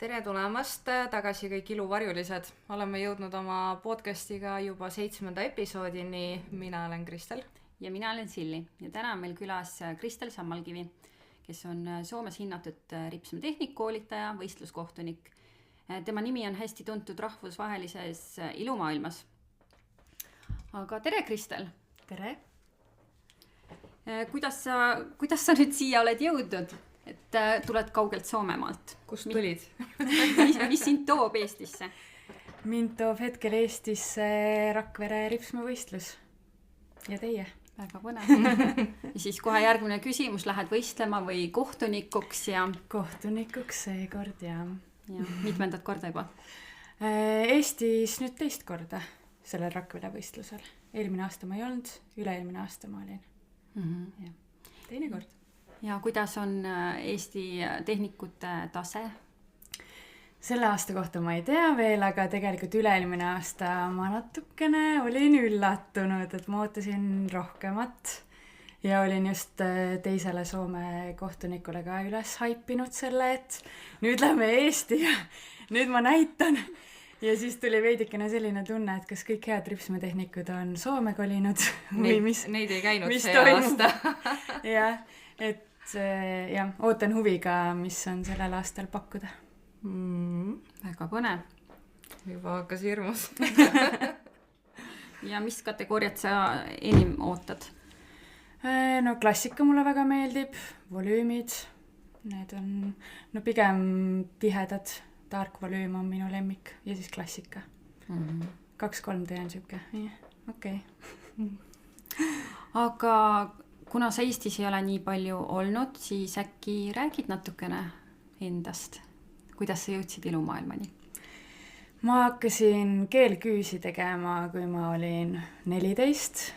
Tere tulemast tagasi kõik iluvarjulised. Oleme jõudnud oma podcastiga juba 7. episoodini. Mina olen Kristel. Ja mina olen Silli. Ja täna on meil külas Kristel Sammalkivi, kes on Soomes hinnatud ripsmetehnikkoolitaja, võistluskohtunik. Tema nimi on hästi tuntud rahvusvahelises ilumaailmas. Aga tere, Kristel! Tere! Kuidas sa nüüd siia oled jõudnud? Et tuled kaugelt Soomemaalt. Kust tulid? mis sind toob Eestisse? Mind toob hetkel Eestisse Rakvere ripsmevõistlus. Ja teie? Väga põnev. Ja siis kohe järgmine küsimus, lähed võistlema või kohtunikuks ja... Kohtunikuks seekord, jah. Ja, mitmendat korda juba? Eestis nüüd 2 korda sellel Rakvere võistlusel. Eelmine aasta ma ei olnud, üle-eelmine aasta ma olin. Ja. Teine kord. Ja kuidas on Eesti tehnikute tase? Selle aasta kohta ma ei tea veel, aga tegelikult üle-eelmine aasta ma natukene olin üllatunud, et ma ootasin rohkemat. Ja olin just teisele Soome kohtunikule ka üles haipinud selle, et nüüd lähme Eesti ja nüüd ma näitan. Ja siis tuli veidikene selline tunne, et kas kõik head ripsmetehnikud on Soome kolinud või mis Neid ei käinud mis see toimub. aasta. Jah, et jah, ootan huviga, mis on sellel aastal pakkuda. Väga põnev. Juba hakkas hirmus. Ja mis kategooriat sa enim ootad? No klassika mulle väga meeldib, volüümid, need on pigem tihedad, tark volüüm on minu lemmik ja siis klassika. 2-3 tean siuke, okei. Aga kuna sa Eestis ei ole nii palju olnud, siis äkki räägid natukene endast? Kuidas sa jõudsid ilumaailmani? Ma hakkasin keelküüsi tegema, kui ma olin 14.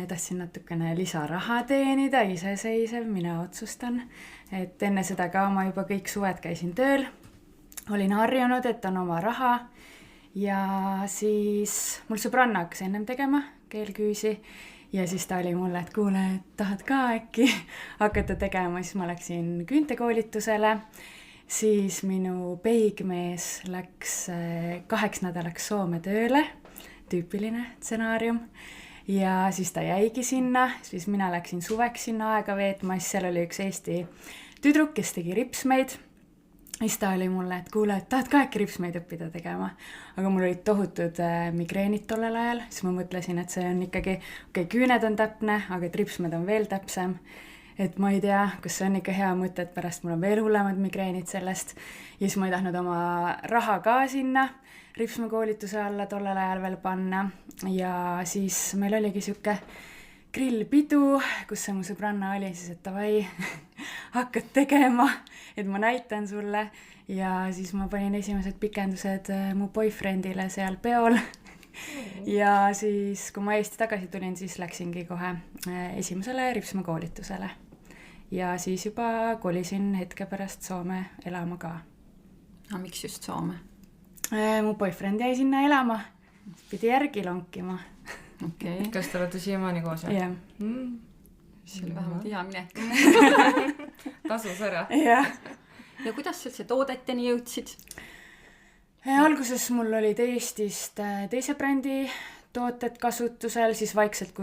Tahtsin natukene lisaraha teenida, iseseisev, mina otsustan. Et enne seda ka ma juba kõik suved käisin tööl. Olin harjunud, et on oma raha. Ja siis mul sõbranna hakkas ennem tegema keelküüsi. Ja siis ta oli mulle, et kuule, tahad ka äkki hakata tegema. Siis ma läksin küüntekoolitusele. Siis minu peigmees läks 2 nädalaks Soome tööle. Tüüpiline stsenaarium. Ja siis ta jäigi sinna. Siis mina läksin suveks sinna aega veetma. Siis seal oli üks Eesti tüdruk, kes tegi ripsmeid. Siis ta oli mulle, et kuule, et tahad ka äkki ripsmeid õppida tegema. Aga mul olid tohutud migreenid tollel ajal. Siis ma mõtlesin, et see on ikkagi, küüned on täpne, aga ripsmed on veel täpsem. Et ma ei tea, kas see on ikka hea mõte, et pärast mul on veel hullemad migreenid sellest. Ja siis ma ei tahtnud oma raha ka sinna ripsmekoolituse alla tollel ajal veel panna. Ja siis meil oligi siuke grillpidu, kus see mu sõbranna oli, siis et davai, hakkad tegema, et ma näitan sulle. Ja siis ma panin esimesed pikendused mu boyfriendile seal peol. Ja siis, kui ma Eesti tagasi tulin, siis läksingi kohe esimesele ripsmekoolitusele. Ja siis juba kolisin hetke pärast Soome elama ka. No, miks just Soome? Mu boyfriend jäi sinna elama, pidi järgi lonkima. Okay. Kas te olete siiamaani koos? Jah. See oli vähemalt hea minek. Tasus ära. Ja. Ja kuidas üldse toodeteni jõudsid? Alguses mul olid Eestist teise brändi tooted kasutusel, siis vaikselt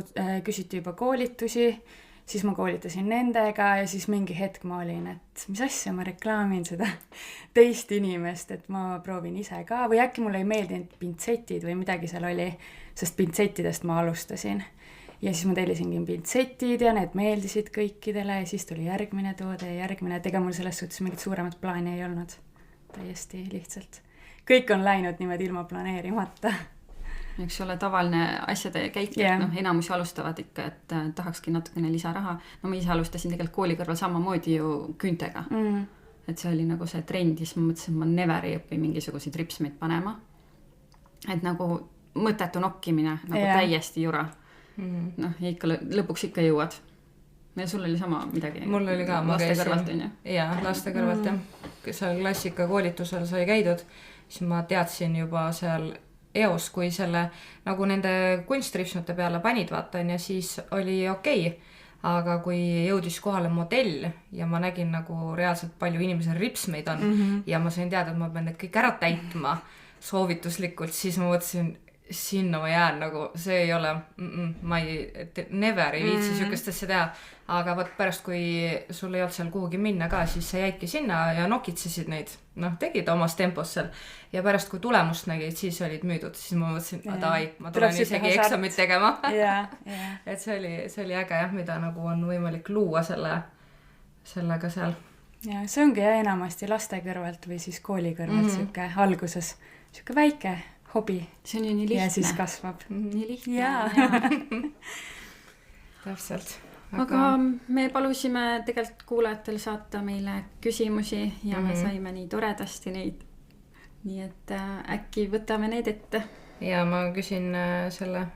küsiti juba koolitusi, siis ma koolitasin nendega ja siis mingi hetk ma olin, et mis asja, ma reklaamin seda teist inimest, et ma proovin ise ka, või äkki mulle ei meeldinud pintsetid või midagi seal oli, sest pintsettidest ma alustasin. Ja siis ma tellisingi pintsetid ja need meeldisid kõikidele ja siis tuli järgmine toode ja järgmine, et ega mul selles suhtes mingit suuremat plaani ei olnud. Täiesti lihtsalt. Kõik on läinud niimoodi ilma planeerimata. Eks ole tavaline asjade käik, Yeah. Enamusi alustavad ikka, et tahakski natukene lisaraha. No ma ise alustasin tegelikult kooli kõrval samamoodi ju küüntega. Et see oli nagu see trend, siis ma mõtlesin, et ma never ei õpi mingisuguseid ripsmeid panema. Et nagu mõttetu nokkimine, nagu täiesti jura. Noh, ja ikka lõpuks ikka jõuad. Ja sul oli sama midagi? Mul oli ka, ma laste kõrvalt, on ju? Jaa, laste kõrvalt, jah. Kui seal klassika koolitusel sai käidud, siis ma teadsin juba seal eos, kui selle nagu nende kunstripsmete peale panid, vaatan, ja siis oli okei. aga kui jõudis kohale modell ja ma nägin nagu reaalselt palju inimesel ripsmeid on ja ma sain teada, et ma pean need kõik ära täitma soovituslikult, siis ma mõtlesin, sinna ma jään nagu, see ei ole, ma never ei viitsi sükest asja teha, aga võt pärast, kui sul ei olnud seal kuhugi minna ka, siis sa jäidki sinna ja nokitsesid neid, tegid omas tempos seal ja pärast, kui tulemust nägid, siis olid müüdud, siis ma mõtlesin, ma tulen isegi eksamit tegema. Et see oli äge jah, mida nagu on võimalik luua sellega seal. Ja see ongi enamasti laste kõrvalt või siis kooli kõrvalt siuke alguses, siuke väike hobi. See on ju nii lihtne. Ja siis kasvab. Nii lihtne. Jaa. Täpselt. Aga me palusime tegelikult kuulajatel saata meile küsimusi ja me saime nii toredasti neid. Nii et äkki võtame need ette. Ja ma küsin selle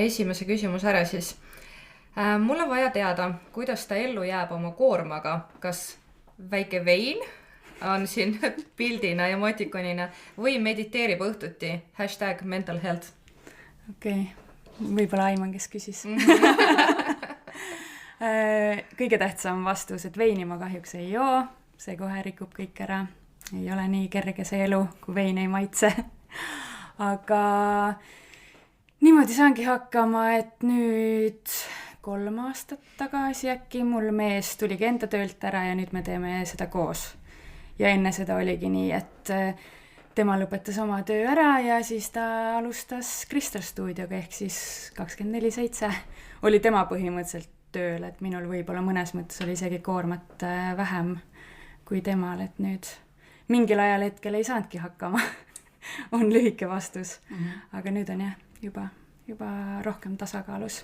esimese küsimuse ära siis. Mul on vaja teada, kuidas ta ellu jääb oma koormaga. Kas väike vein on siin pildina ja motikonina või mediteerib õhtuti #mentalhealth. Okei, võib-olla Aiman, kes küsis. Kõige tähtsam vastus, et veini ma kahjuks ei joo, see kohe rikub kõik ära. Ei ole nii kerge see elu, kui vein ei maitse. Aga niimoodi saangi hakkama, et nüüd 3 aastat tagasi äkki mul mees tuligi enda töölt ära ja nüüd me teeme seda koos. Ja enne seda oligi nii, et tema lõpetas oma töö ära ja siis ta alustas Crystal Studioga ehk siis 24/7 oli tema põhimõtteliselt tööl, et minul võib-olla mõnes mõttes oli isegi koormat vähem kui temal, et nüüd mingil ajal hetkel ei saanudki hakkama on lühike vastus, aga nüüd on jah, juba rohkem tasakaalus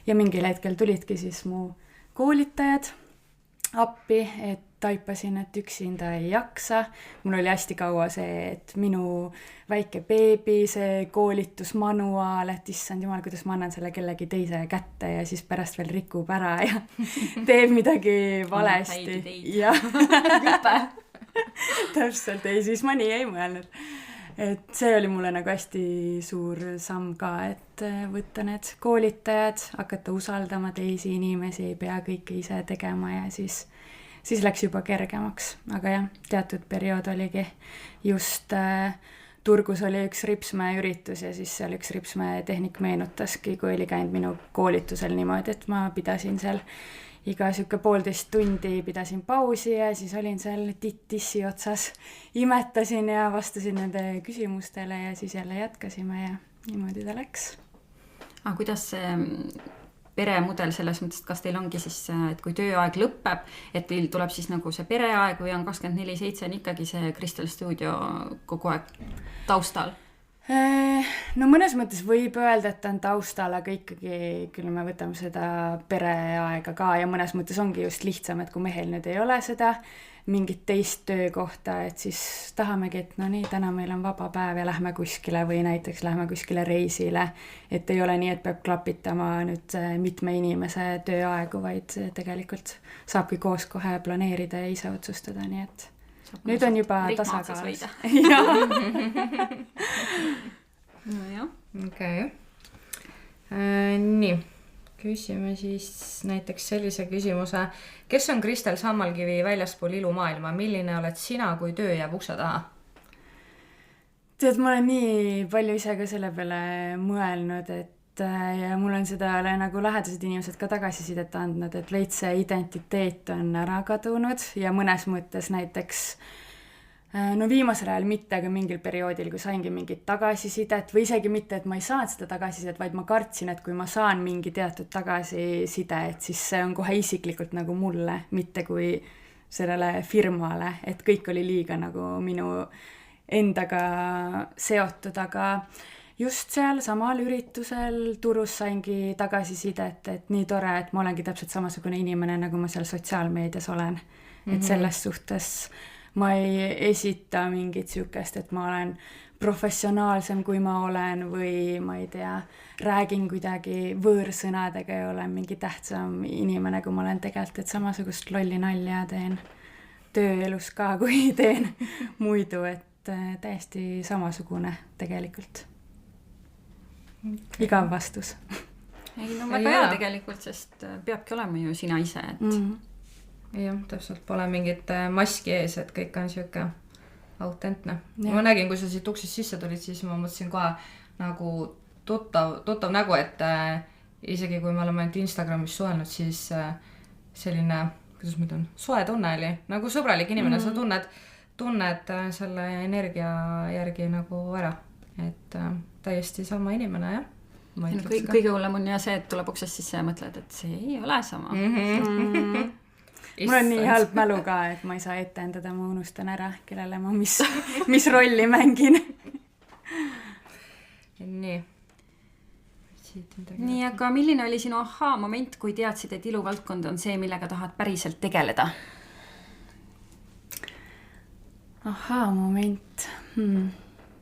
ja mingil hetkel tulidki siis mu koolitajad appi, et taipasin, et üksinda ei jaksa. Mul oli hästi kaua see, et minu väike beebi, see koolitusmanuaal, et issand jumal, kuidas ma annan selle kellegi teise kätte ja siis pärast veel rikub ära ja teeb midagi valesti. Ja täpselt, ei, siis ma nii ei mõelnud. Et see oli mulle nagu hästi suur samm ka, et võtta need koolitajad, hakata usaldama teisi inimesi, ei pea kõike ise tegema ja siis läks juba kergemaks. Aga jah, teatud periood oligi just Turgus oli üks ripsmäe üritus ja siis seal üks ripsmäe tehnik meenutaski, kui oli käinud minu koolitusel niimoodi, et ma pidasin seal iga siuke 1,5 tundi pidasin pausi ja siis olin seal tissi otsas, imetasin ja vastasin nende küsimustele ja siis jälle jätkasime ja niimoodi ta läks. Aga kuidas see peremudel selles mõttes, et kas teil ongi siis, et kui tööaeg lõpeb, et teil tuleb siis nagu see pereaeg või on 24/7 on ikkagi see Crystal Studio kogu aeg taustal? No mõnes mõttes võib öelda, et ta on taustal, aga ikkagi küll me võtame seda pereaega ka ja mõnes mõttes ongi just lihtsam, et kui mehel nüüd ei ole seda mingit teist töökohta, et siis tahamegi, et no nii, täna meil on vaba päev ja lähme kuskile või näiteks lähme kuskile reisile, et ei ole nii, et peab klapitama nüüd mitme inimese tööaegu, vaid tegelikult saabki koos kohe planeerida ja ise otsustada, nii et nüüd on juba tasakaalus. No jah. Okei. Nii, küsime siis näiteks sellise küsimuse. Kes on Kristel Sammalkivi väljaspool ilumaailma? Milline oled sina, kui töö jääb ukse taha? Tead, ma olen nii palju ise ka selle peale mõelnud, et ja mul on seda nagu lähedased inimesed ka tagasisidet andnud, et veits see identiteet on ära kadunud ja mõnes mõttes näiteks no viimasel ajal mitte, aga mingil perioodil, kui saingi mingit tagasisidet või isegi mitte, et ma ei saanud seda tagasisidet, vaid ma kartsin, et kui ma saan mingi teatud tagasiside, et siis see on kohe isiklikult nagu mulle, mitte kui sellele firmale, et kõik oli liiga nagu minu endaga seotud, aga just seal samal üritusel Turus saingi tagasisidet, et nii tore, et ma olengi täpselt samasugune inimene, nagu ma seal sotsiaalmeedias olen. Et selles suhtes ma ei esita mingit siukest, et ma olen professionaalsem, kui ma olen või ma ei tea, räägin kuidagi võõrsõnadega ja olen mingi tähtsam inimene, kui ma olen tegelikult, et samasugust lolli nalja teen tööelus ka, kui teen muidu, et täiesti samasugune tegelikult. Okay. Igav vastus. ei no väga hea tegelikult, sest peabki olema ju sina ise, et jah, täpselt, pole mingit maski ees, et kõik on siuke autentne. Ma nägin, kui sa siit uksist sisse tulid, siis ma mõtlesin kohe nagu tuttav nägu, et isegi kui me oleme ainult Instagramis suhelnud, siis selline, kuidas ma ütlen, soe tunne oli, nagu sõbralik inimene, sa tunned selle energia järgi nagu ära, et täiesti sama inimene, jah. Kõige hullem on ja see, et tuleb uksest sisse ja mõtled, et see ei ole sama. Mul on nii halb mälu ka, et ma ei saa etendada, ma unustan ära, kellele ma mis rolli mängin. Nii, aga milline oli sinu moment, kui teadsid, et iluvaldkond on see, millega tahad päriselt tegeleda? Moment.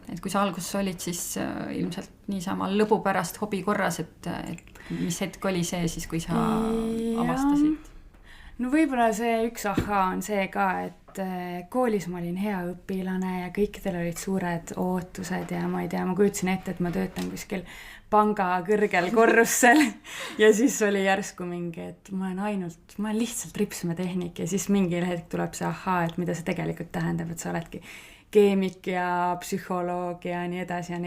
Et kui sa alguses olid, siis ilmselt niisama lõbu pärast hobi korras, et mis hetk oli see siis, kui sa avastasid? No võib-olla see üks on see ka, et koolis ma olin hea õpilane ja kõikidel olid suured ootused ja ma ei tea, ma kujutasin ette, et ma töötan kuskil panga kõrgel korrussel ja siis oli järsku mingi, et ma olen lihtsalt ripsmetehnik ja siis mingil hetk tuleb see et mida see tegelikult tähendab, et sa oledki keemik ja psühholoog ja nii edasi,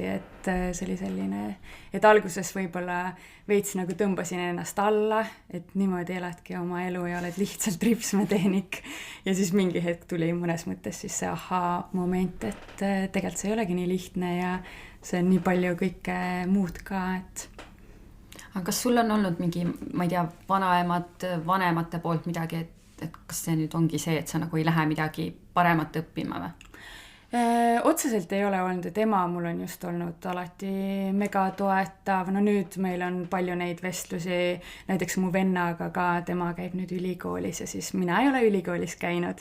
et see oli selline, et alguses võib-olla veits nagu tõmbasin ennast alla, et niimoodi eladki oma elu ja oled lihtsalt ripsmetehnik ja siis mingi hetk tuli mõnes mõttes siis see moment, et tegelikult see ei olegi nii lihtne ja see on nii palju kõike muud ka, et aga kas sul on olnud mingi, ma ei tea, vanemate poolt midagi, et kas see nüüd ongi see, et sa nagu ei lähe midagi paremat õppima või? Otseselt ei ole olnud, et ema mul on just olnud alati mega toetav, no nüüd meil on palju neid vestlusi, näiteks mu vennaga ka, tema käib nüüd ülikoolis ja siis mina ei ole ülikoolis käinud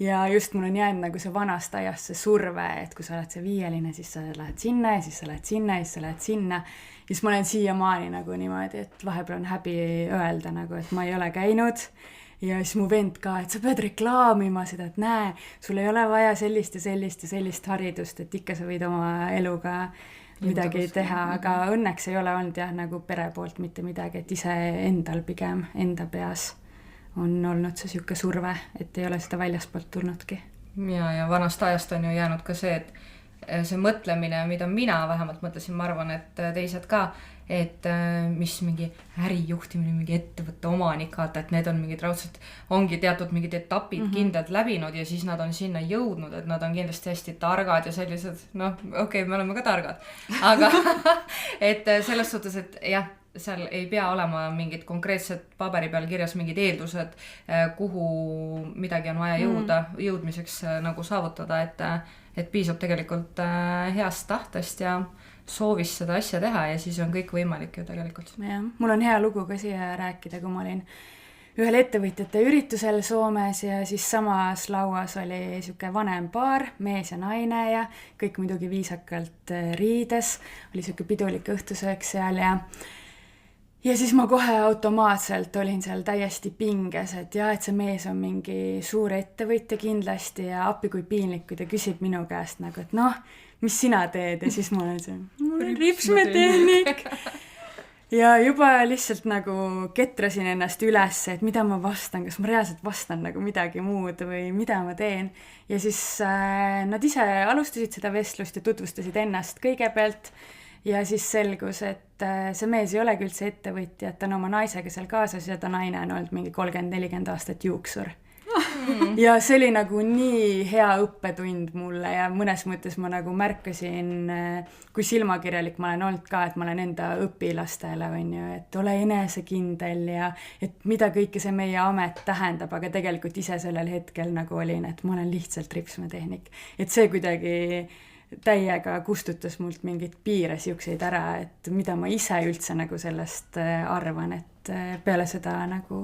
ja just mul on jäänud nagu see vanast ajast see surve, et kui sa oled see 5, siis sa lähed sinna ja siis sa lähed sinna ja siis sa lähed sinna ja siis ma olen siiamaani nagu niimoodi, et vahepeal on häbi öelda nagu, et ma ei ole käinud ja siis mu vend ka, et sa pead reklaamima seda, et näe, sul ei ole vaja sellist ja sellist haridust, et ikka sa võid oma eluga midagi teha, aga õnneks ei ole olnud jah, nagu pere poolt mitte midagi, et ise endal pigem, enda peas on olnud see siuke surve, et ei ole seda väljaspoolt tulnudki. Ja vanast ajast on ju jäänud ka see, et see mõtlemine, mida mina vähemalt mõtlesin, ma arvan, et teised ka, et mis mingi ärijuhtimine, mingi ettevõtte omanik, et need on mingid raudselt, ongi teatud mingid etapid kindlalt läbinud ja siis nad on sinna jõudnud, et nad on kindlasti hästi targad ja sellised, noh, okei, me oleme ka targad, aga et selles suhtes, et jah, seal ei pea olema mingid konkreetsed paberi peal kirjas mingid eeldused, kuhu midagi on vaja jõudmiseks nagu saavutada, et piisab tegelikult heast tahtest ja soovist seda asja teha ja siis on kõik võimalik ju tegelikult. Ja, mul on hea lugu ka siia rääkida, kui ma olin ühel ettevõtjate üritusel Soomes ja siis samas lauas oli siuke vanem paar, mees ja naine ja kõik muidugi viisakalt riides, oli siuke pidulik õhtusöök seal ja siis ma kohe automaatselt olin seal täiesti pinges, et jah, et see mees on mingi suur ettevõtja kindlasti ja appi kui piinlik, kui ta küsib minu käest nagu, et noh, mis sina teed ja siis ma olen see, mul on ripsmetehnik ja juba lihtsalt nagu ketrasin ennast üles, et mida ma vastan, kas ma reaalselt vastan nagu midagi muud või mida ma teen ja siis nad ise alustasid seda vestlust ja tutvustasid ennast kõigepealt ja siis selgus, et see mees ei olegi üldse ettevõtja, et ta on oma naisega seal kaasas ja ta naine on olnud mingi 30-40 aastat juuksur. Ja see oli nagu nii hea õppetund mulle ja mõnes mõttes ma nagu märkasin, kui silmakirjalik ma olen olnud ka, et ma olen enda õpilastele, et ole enesekindel ja et mida kõike see meie amet tähendab, aga tegelikult ise sellel hetkel nagu olin, et ma olen lihtsalt ripsmetehnik. Et see kuidagi täiega kustutas mult mingid piire siukseid ära, et mida ma ise üldse nagu sellest arvan, et peale seda nagu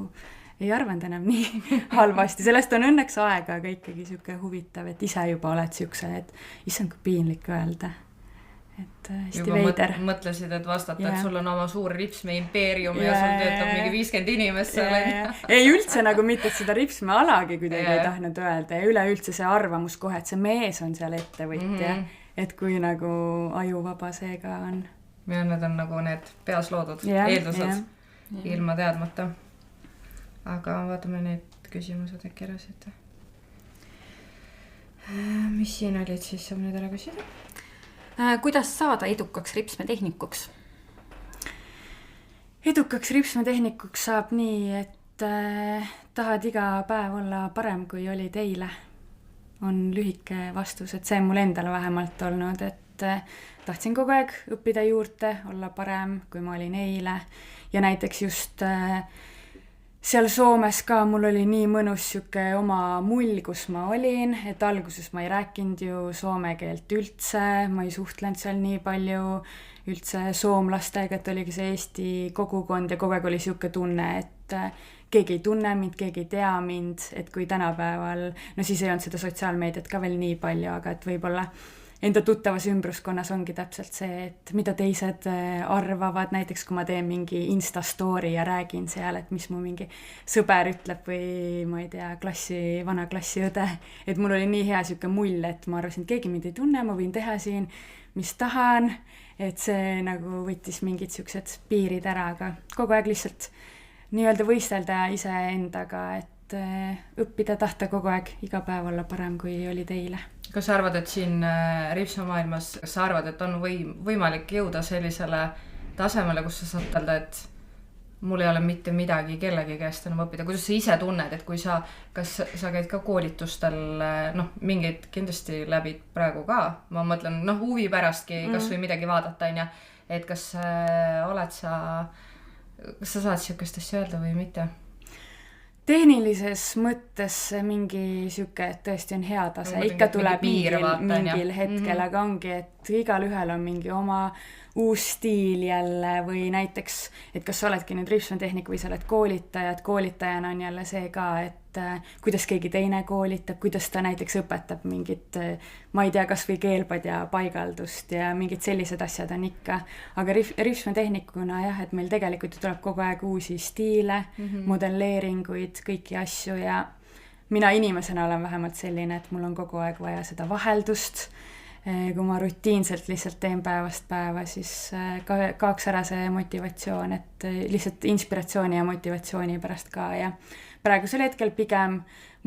ei arvanud enam nii halvasti. Sellest on õnneks aega, aga ikkagi siuke huvitav, et ise juba oled siukse, et issand, kui piinlik öelda. Et hästi juba veider. Mõtlesid, et vastata, et sul on oma suur ripsme impeerium ja sul töötab mingi 50 inimest seal. Ei üldse nagu mitte, et seda ripsme alagi kuidagi ei tahtnud öelda ja üleüldse see arvamus kohe, et see mees on seal ettevõtja, et kui nagu ajuvaba see ka on. ja need on nagu need peas loodud eeldused ilma teadmata. Aga vaatame need küsimused äkki ära siit. Mis siin olid, siis saab nüüd ära küsida. Kuidas saada edukaks ripsmetehnikuks? Edukaks ripsmetehnikuks saab nii, et tahad iga päev olla parem, kui olid eile. On lühike vastus, et see on mul endal vähemalt olnud, et tahtsin kogu aeg õppida juurde, olla parem, kui ma olin eile. Ja näiteks just seal Soomes ka mul oli nii mõnus siuke oma mull, kus ma olin, et alguses ma ei rääkinud ju soome keelt üldse, ma ei suhtlenud seal nii palju üldse soomlastega, et oligi see Eesti kogukond ja kogu aeg oli siuke tunne, et keegi ei tunne mind, keegi ei tea mind, et kui tänapäeval, no siis ei olnud seda sotsiaalmeediat ka veel nii palju, aga et võib-olla enda tuttavas ümbruskonnas ongi täpselt see, et mida teised arvavad, näiteks kui ma teen mingi Insta-story ja räägin seal, et mis mu mingi sõber ütleb või ma ei tea, vana klassiõde, et mul oli nii hea siuke mull, et ma arvasin, et keegi mind ei tunne, ma võin teha siin, mis tahan, et see nagu võttis mingid siuksed piirid ära, aga kogu aeg lihtsalt nii-öelda võistelda iseendaga, et õppida, tahta kogu aeg iga päev olla parem, kui oli teile. Kas sa arvad, et siin ripsmemaailmas, kas sa arvad, et on võimalik jõuda sellisele tasemele, kus sa saad öelda, et mul ei ole mitte midagi kellegi käest enam õppida? Kuidas sa ise tunned, et kui kas sa käid ka koolitustel, mingeid kindlasti läbid praegu ka, ma mõtlen, huvi pärastki, kas või midagi vaadata, et kas sa saad siukest asja öelda või mitte? Tehnilises mõttes mingi siuke, et tõesti on hea tase, ikka tuleb mingil hetkel, aga ongi, et igal ühel on mingi oma uus stiil jälle või näiteks, et kas sa oledki nüüd ripsmetehnik või sa oled koolitaja, et koolitajana on jälle see ka, et kuidas keegi teine koolitab, kuidas ta näiteks õpetab mingit, ma ei tea, kas või keelpadja paigaldust ja mingid sellised asjad on ikka, aga ripsmetehnikuna jah, et meil tegelikult tuleb kogu aeg uusi stiile, modelleeringuid, kõiki asju ja mina inimesena olen vähemalt selline, et mul on kogu aeg vaja seda vaheldust. Kui ma rutiinselt lihtsalt teen päevast päeva, siis kaoks ära see motivatsioon, et lihtsalt inspiratsiooni ja motivatsiooni pärast ka ja praegusel hetkel pigem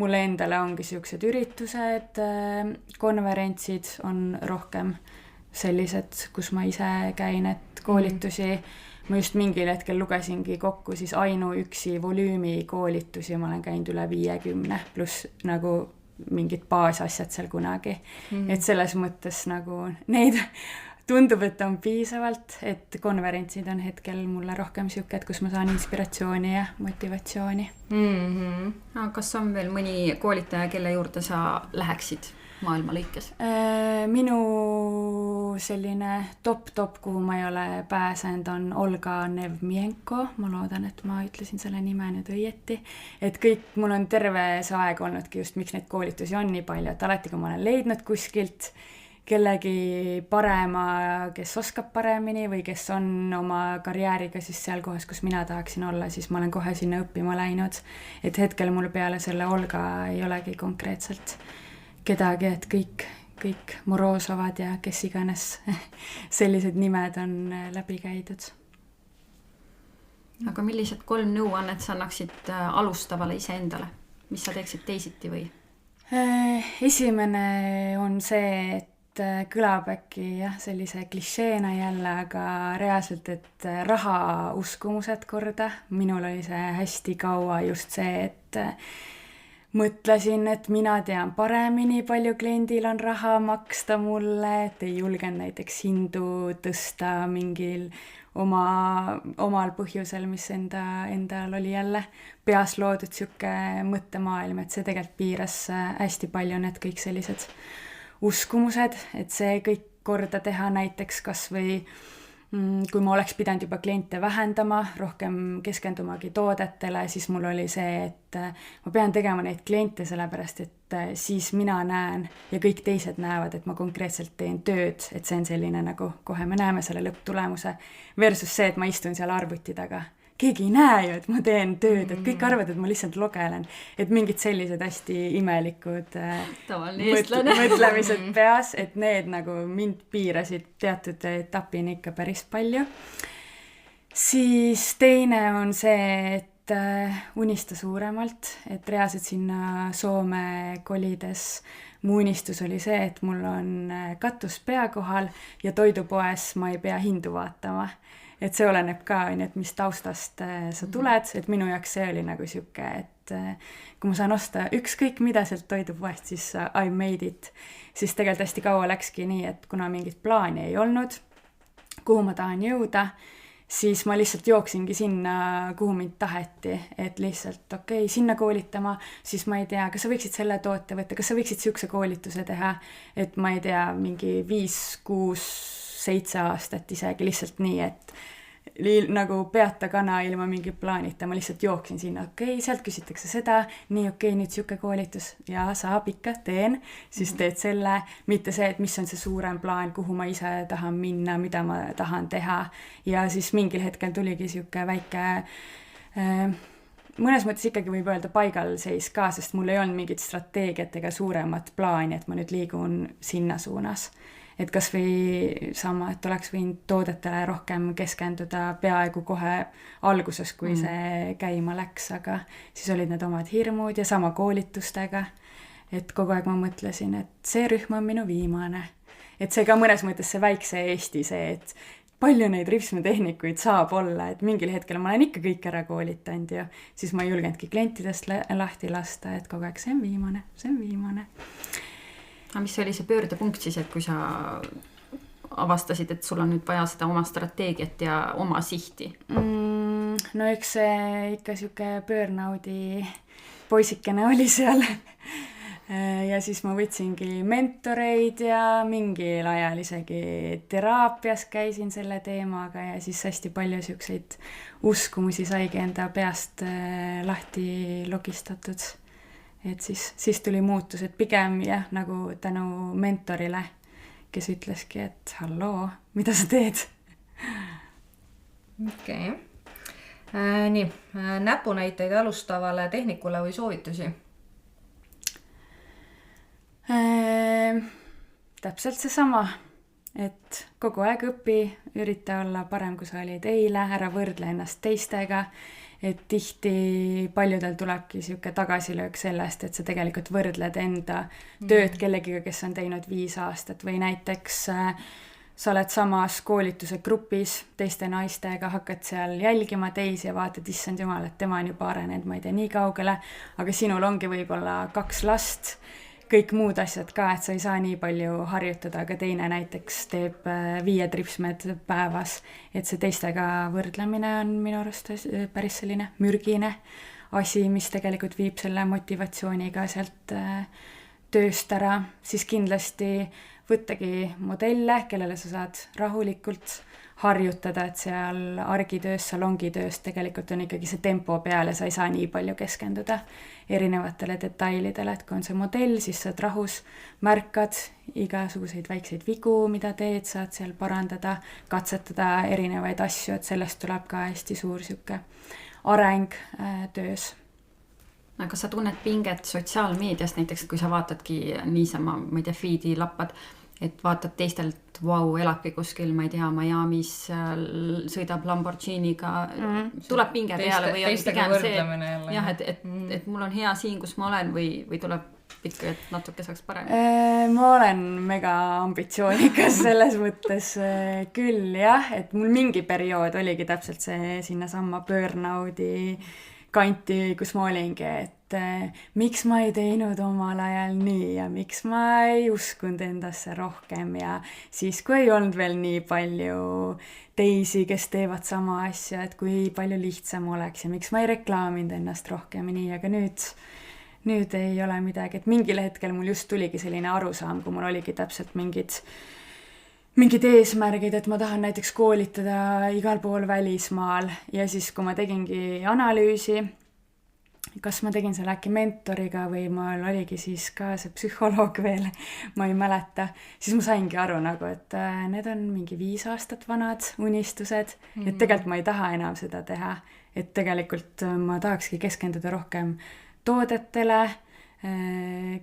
mulle endale ongi siuksed üritused, konverentsid on rohkem sellised, kus ma ise käin, et koolitusi, ma just mingil hetkel lugesingi kokku siis ainuüksi volüümi koolitusi, ma olen käinud üle 50 pluss nagu mingid baasasjad seal kunagi. Et selles mõttes nagu neid tundub, et on piisavalt, et konverentsid on hetkel mulle rohkem siuke, et kus ma saan inspiratsiooni ja motivatsiooni. Kas on veel mõni koolitaja, kelle juurde sa läheksid maailma lõikes? Minu selline top, kuhu ma ei ole pääsenud, on Olga Nevmienko. Ma loodan, et ma ütlesin selle nime nüüd õieti. Et kõik, mul on terve see aeg olnudki just, miks neid koolitusi on nii palju, et alati, kui ma olen leidnud kuskilt kellegi parema, kes oskab paremini või kes on oma karjääriga siis seal kohas, kus mina tahaksin olla, siis ma olen kohe sinna õppima läinud. Et hetkel mul peale selle Olga ei olegi konkreetselt kedagi, et kõik Morozovad ja kes iganes sellised nimed on läbi käidud. Aga millised 3 nõuannet sa annaksid alustavale iseendale? Mis sa teeksid teisiti või? Esimene on see, et kõlab äkki jah, sellise klišeena jälle, aga reaalselt, et raha uskumused korda. Minul oli see hästi kaua just see, et mõtlesin, et mina tean paremini, palju kliendil on raha maksta mulle, et ei julgenud näiteks hindu tõsta mingil omal põhjusel, mis endal oli jälle peas loodud siuke mõttemaailm, et see tegelikult piiras hästi palju need kõik sellised uskumused, et see kõik korda teha näiteks kas või kui ma oleks pidanud juba kliente vähendama, rohkem keskendumagi toodetele, siis mul oli see, et ma pean tegema neid kliente sellepärast, et siis mina näen ja kõik teised näevad, et ma konkreetselt teen tööd, et see on selline nagu kohe me näeme selle lõpptulemuse versus see, et ma istun seal arvuti taga. keegi ei näe ju, et ma teen tööd, et kõik arvavad, et ma lihtsalt logelen. Et mingid sellised hästi imelikud mõtlemised peas, et need nagu mind piirasid teatud etapini ikka päris palju. Siis teine on see, et unista suuremalt, et reaalselt sinna Soome kolides mu unistus oli see, et mul on katus pea kohal ja toidupoes ma ei pea hindu vaatama. Et see oleneb ka, et mis taustast sa tuled, et minu jaoks see oli nagu siuke, et kui ma saan osta ükskõik mida sealt toidupoest, siis I made it. Siis tegelikult hästi kaua läkski nii, et kuna mingit plaani ei olnud, kuhu ma tahan jõuda, siis ma lihtsalt jooksingi sinna, kuhu mind taheti, et lihtsalt sinna koolitama, siis ma ei tea, kas sa võiksid selle toote võtta, kas sa võiksid siukse koolituse teha, et ma ei tea, mingi 5, 6, 7 aastat isegi lihtsalt nii, et nagu peata kana ilma mingi plaanita, ma lihtsalt jooksin sinna, sealt küsitakse seda, nii nüüd siuke koolitus ja saab ikka, teen, siis teed selle, mitte see, et mis on see suurem plaan, kuhu ma ise tahan minna, mida ma tahan teha ja siis mingil hetkel tuligi siuke väike mõnes mõttes ikkagi võib öelda paigalseis ka, sest mul ei olnud mingit strateegiat ega suuremat plaani, et ma nüüd liigun sinna suunas. Et kas või sama, et oleks võinud toodetele rohkem keskenduda peaaegu kohe alguses, kui see käima läks, aga siis olid need omad hirmud ja sama koolitustega, et kogu aeg ma mõtlesin, et see rühm on minu viimane. Et see ka mõnes mõttes see väikse Eesti see, et palju neid ripsmetehnikuid saab olla, et mingil hetkel ma olen ikka kõik ära koolitanud ja siis ma ei julgenudki klientidest lahti lasta, et kogu aeg see on viimane. Aga mis oli see pöördepunkt siis, et kui sa avastasid, et sul on nüüd vaja seda oma strateegiat ja oma sihti? No eks see ikka siuke burnout'i poisikene oli seal. Ja siis ma võtsingi mentoreid ja mingil ajal isegi teraapias käisin selle teemaga ja siis hästi palju siukseid uskumusi saigi enda peast lahti logistatud. Et siis tuli muutus, et pigem jah, nagu tänu mentorile, kes ütleski, et halloo, mida sa teed? Okei. Nii, näpunäiteid alustavale tehnikule või soovitusi? Täpselt seesama, et kogu aeg õpi, ürita olla parem, kui sa olid eile, ära võrdle ennast teistega, et tihti paljudel tulebki siuke tagasilöök sellest, et sa tegelikult võrdled enda tööd kellegiga, kes on teinud 5 aastat või näiteks sa oled samas koolituse grupis teiste naistega, hakkad seal jälgima teisi ja vaatad, issand jumal, et tema on juba arenenud, ma ei tea, nii kaugele, aga sinul ongi võib-olla 2 last, kõik muud asjad ka, et sa ei saa nii palju harjutada, aga teine näiteks teeb 5 tripsmed päevas, et see teistega võrdlemine on minu arust päris selline mürgine asi, mis tegelikult viib selle motivatsiooniga sealt tööst ära, siis kindlasti võttagi modelle, kellele sa saad rahulikult harjutada, et seal argitöös, salongitöös tegelikult on ikkagi see tempo peal ja sa ei saa nii palju keskenduda erinevatele detailidele, et kui on see modell, siis saad rahus, märkad igasuguseid väikseid vigu, mida teed, saad seal parandada, katsetada erinevaid asju, et sellest tuleb ka hästi suur siuke areng töös. Aga sa tunned pinget sotsiaalmeediast näiteks, kui sa vaatadki niisama, ma ei tea, feed'i lappad, et vaatad teistelt, vau, elabki kuskil, ma ei tea, Miami's, sõidab Lamborghiniga, tuleb pinge peale või on pigem see, jah, et mul on hea siin, kus ma olen või tuleb ikka, et natuke saaks parem? Ma olen mega ambitsioonikas selles mõttes küll, jah, et mul mingi periood oligi täpselt see sinnasamma burnout'i kanti, kus ma olingi, et miks ma ei teinud omal ajal nii ja miks ma ei uskunud endasse rohkem ja siis, kui ei olnud veel nii palju teisi, kes teevad sama asja, et kui palju lihtsam oleks ja miks ma ei reklaaminud ennast rohkem ja nii, aga nüüd ei ole midagi, et mingil hetkel mul just tuligi selline arusaam, kui mul oligi täpselt mingid eesmärgid, et ma tahan näiteks koolitada igal pool välismaal ja siis, kui ma tegingi analüüsi, kas ma tegin selle äkki mentoriga või mul oligi siis ka see psühholoog veel, ma ei mäleta, siis ma saingi aru nagu, et need on mingi 5 aastat vanad unistused, et tegelikult ma ei taha enam seda teha, et tegelikult ma tahakski keskenduda rohkem toodetele,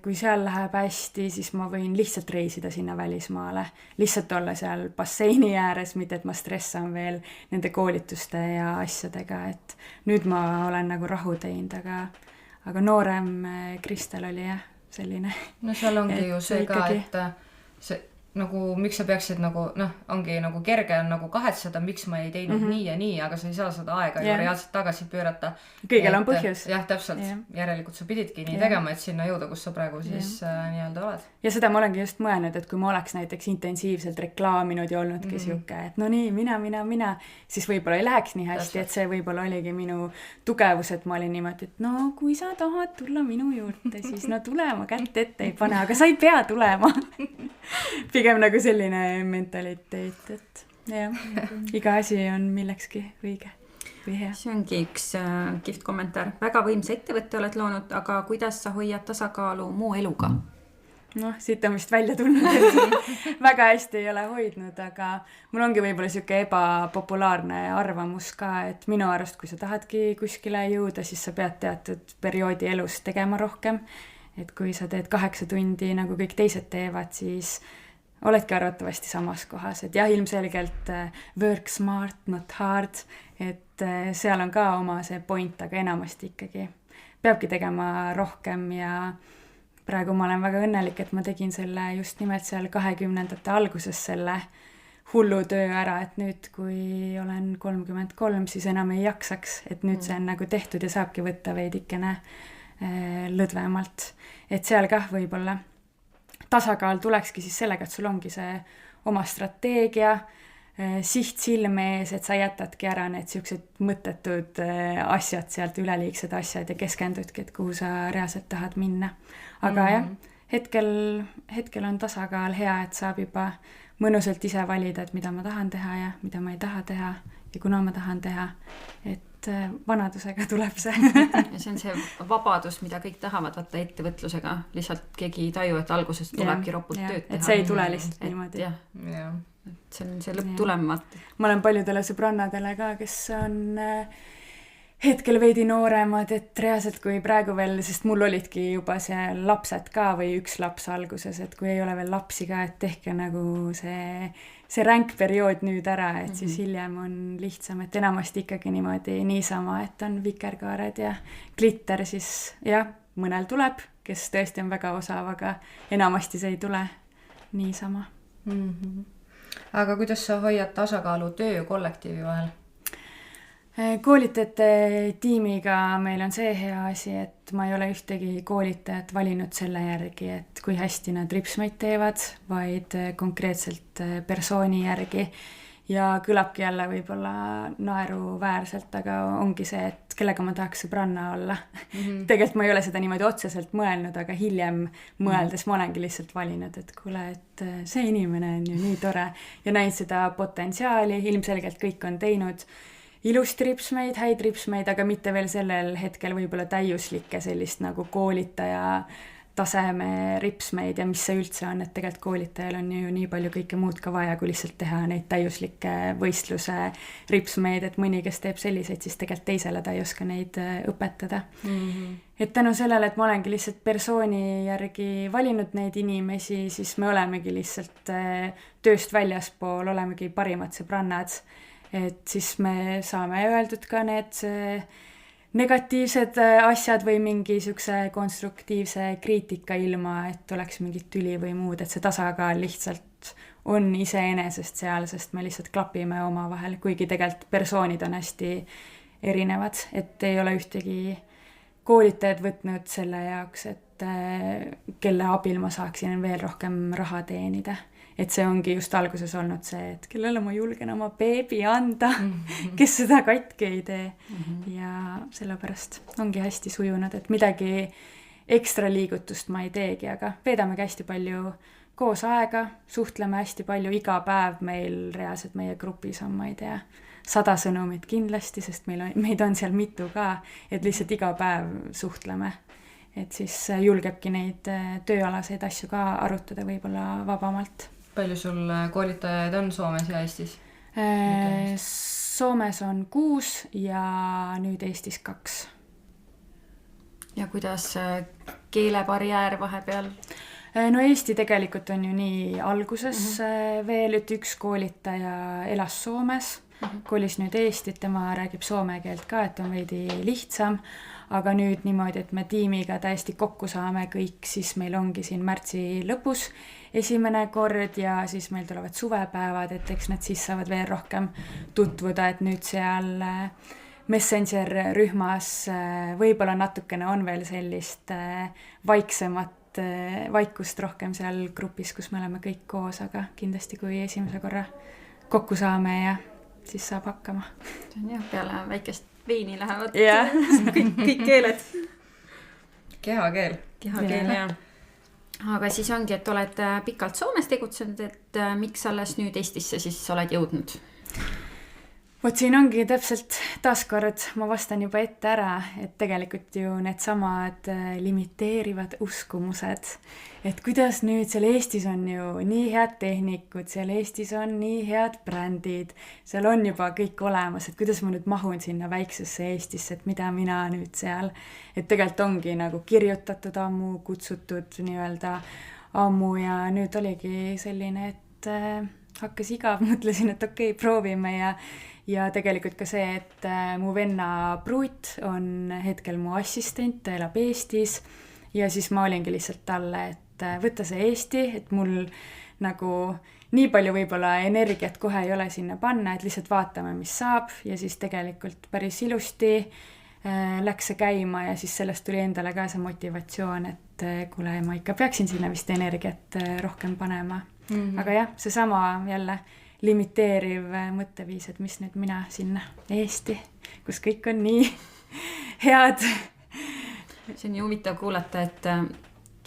kui seal läheb hästi, siis ma võin lihtsalt reisida sinna välismaale, lihtsalt olla seal basseini ääres, mitte et ma stressan veel nende koolituste ja asjadega, et nüüd ma olen nagu rahu teinud, aga noorem Kristel oli jah, selline. No seal ongi ju see ikkagi... ka, et see nagu, miks sa peaksid nagu, ongi nagu kerge on nagu kahetseda, miks ma ei teinud nii ja nii, aga sa ei saa seda aega ju reaalselt tagasi pöörata. Kõigel on põhjus. Jah, täpselt. Järelikult sa pididki nii tegema, et sinna jõuda, kus sa praegu siis nii-öelda oled. Ja seda ma olengi just mõelnud, et kui ma oleks näiteks intensiivselt reklaaminud ja olnudki siuke, et no nii, mina, siis võib-olla ei läheks nii hästi, et see võib-olla oligi minu tugevus, et ma olin niimoodi, et no kui sa tahad tulla minu juurde, siis no tule, ma kätt ette ei pane, aga sa ei pea tulema. Pigem nagu selline mentaliteet, et jah, iga asi on millekski õige või hea. See ongi üks kihvt kommentaar. Väga võimsa ettevõtte oled loonud, aga kuidas sa hoiad tasakaalu muu eluga? Noh, siit on vist välja tulnud, et väga hästi ei ole hoidnud, aga mul ongi võib-olla siuke ebapopulaarne arvamus ka, et minu arust, kui sa tahadki kuskile jõuda, siis sa pead teatud perioodi elus tegema rohkem. Et kui sa teed 8 tundi, nagu kõik teised teevad, siis oledki arvatavasti samas kohas. Et jah, ilmselgelt work smart, not hard, et seal on ka oma see point, aga enamasti ikkagi peabki tegema rohkem ja praegu ma olen väga õnnelik, et ma tegin selle just nimelt seal 20-ndate alguses selle hullu töö ära, et nüüd, kui olen 33, siis enam ei jaksaks, et nüüd see on nagu tehtud ja saabki võtta veidikene lõdvemalt, et seal kah võib-olla tasakaal tulekski siis sellega, et sul ongi see oma strateegia, siht silme ees, et sa jätadki ära need siuksed mõttetud asjad sealt, üleliigsed asjad ja keskendudki, et kuhu sa reaalselt tahad minna. Aga jah, hetkel on tasakaal hea, et saab juba mõnusalt ise valida, et mida ma tahan teha ja mida ma ei taha teha ja kuna ma tahan teha, et vanadusega tuleb see. Ja see on see vabadus, mida kõik tahavad vaata ettevõtlusega. Lihtsalt keegi ei taju, et alguses tulebki ropult tööd teha. Et see ei tule lihtsalt niimoodi. Jah. Et see on see lõpptulemat. Ma olen paljudele sõbrannadele ka, kes on hetkel veidi nooremad, et reaalselt kui praegu veel, sest mul olidki juba see lapsed ka või üks laps alguses, et kui ei ole veel lapsi ka, et tehke nagu see ränk periood nüüd ära, et siis hiljem on lihtsam, et enamasti ikkagi niimoodi niisama, et on vikerkaared ja glitter, siis jah, mõnel tuleb, kes tõesti on väga osav, aga enamasti see ei tule niisama. Aga kuidas sa hoiad tasakaalu töö ja kollektiivi vahel? Koolitajate tiimiga meil on see hea asi, et ma ei ole ühtegi koolitajat valinud selle järgi, et kui hästi nad ripsmeid teevad, vaid konkreetselt persooni järgi. Ja kõlabki jälle võib-olla naeruväärselt, aga ongi see, et kellega ma tahaks sõbranna olla. Tegelikult ma ei ole seda niimoodi otseselt mõelnud, aga hiljem mõeldes ma olengi lihtsalt valinud, et kuule, et see inimene on ju nii tore ja näid seda potentsiaali, ilmselgelt kõik on teinud ilusti ripsmeid, häid ripsmeid, aga mitte veel sellel hetkel võib-olla täiuslikke sellist nagu koolitaja taseme ripsmeid ja mis see üldse on, et tegelikult koolitajal on ju nii palju kõike muud ka vaja, kui lihtsalt teha neid täiuslikke võistluse ripsmeid, et mõni, kes teeb selliseid, siis tegelikult teisele ta ei oska neid õpetada. Et tänu sellele, et ma olengi lihtsalt persooni järgi valinud neid inimesi, siis me olemegi lihtsalt tööst väljaspool, olemegi parimad sõbrannad. Et siis me saame öeldud ka need negatiivsed asjad või mingi siukse konstruktiivse kriitika ilma, et oleks mingit tüli või muud, et see tasakaal lihtsalt on iseenesest seal, sest me lihtsalt klapime oma vahel, kuigi tegelikult persoonid on hästi erinevad, et ei ole ühtegi koolitajad võtnud selle jaoks, et kelle abil ma saaksin veel rohkem raha teenida. Et see ongi just alguses olnud see, et kellele ma julgen oma beebi anda, kes seda katki ei tee. Ja sellepärast ongi hästi sujunud, et midagi ekstra liigutust ma ei teegi, aga veedamegi hästi palju koos aega, suhtleme hästi palju, iga päev meil reaalselt meie grupis on, ma ei tea, 100 sõnumit kindlasti, sest meid on seal mitu ka, et lihtsalt iga päev suhtleme. Et siis julgebki neid tööalaseid asju ka arutada võib-olla vabamalt. Palju sul koolitajaid on Soomes ja Eestis? Soomes on 6 ja nüüd Eestis 2. Ja kuidas keelebarjäär vahepeal? No Eesti tegelikult on ju nii alguses veel, et üks koolitaja elas Soomes, kolis nüüd Eestit, tema räägib soome keelt ka, et on veidi lihtsam, aga nüüd niimoodi, et me tiimiga täiesti kokku saame kõik, siis meil ongi siin märtsi lõpus esimene kord ja siis meil tulevad suvepäevad, et eks nad siis saavad veel rohkem tutvuda, et nüüd seal Messenger rühmas võib-olla natukene on veel sellist vaiksemat vaikust rohkem seal grupis, kus me oleme kõik koos, aga kindlasti kui esimese korra kokku saame ja siis saab hakkama. See on jah, peale väikest veini lähevad kõik keeled. Kehakeel. Kehakeel, jah. Aga siis ongi, et oled pikalt Soomes tegutsenud, et miks alles nüüd Eestisse siis oled jõudnud? Vot siin ongi täpselt taaskord, ma vastan juba ette ära, et tegelikult ju needsamad limiteerivad uskumused, et kuidas nüüd seal Eestis on ju nii head tehnikud, seal Eestis on nii head brändid, seal on juba kõik olemas, et kuidas ma nüüd mahun sinna väiksesse Eestisse, et mida mina nüüd seal, et tegelikult ongi nagu kirjutatud ammu, kutsutud nii-öelda ammu ja nüüd oligi selline, et hakkas igav, mõtlesin, et okei, proovime ja tegelikult ka see, et mu venna pruut on hetkel mu assistent, ta elab Eestis ja siis ma olingi lihtsalt talle, et võtta see Eesti, et mul nagu nii palju võib-olla energiat kohe ei ole sinna panna, et lihtsalt vaatame, mis saab ja siis tegelikult päris ilusti läks see käima ja siis sellest tuli endale ka see motivatsioon, et kuule, ma ikka peaksin sinna vist energiat rohkem panema. Aga jah, see sama jälle limiteeriv mõtteviis, et mis nüüd mina sinna Eesti, kus kõik on nii head. See on ju huvitav kuulata, et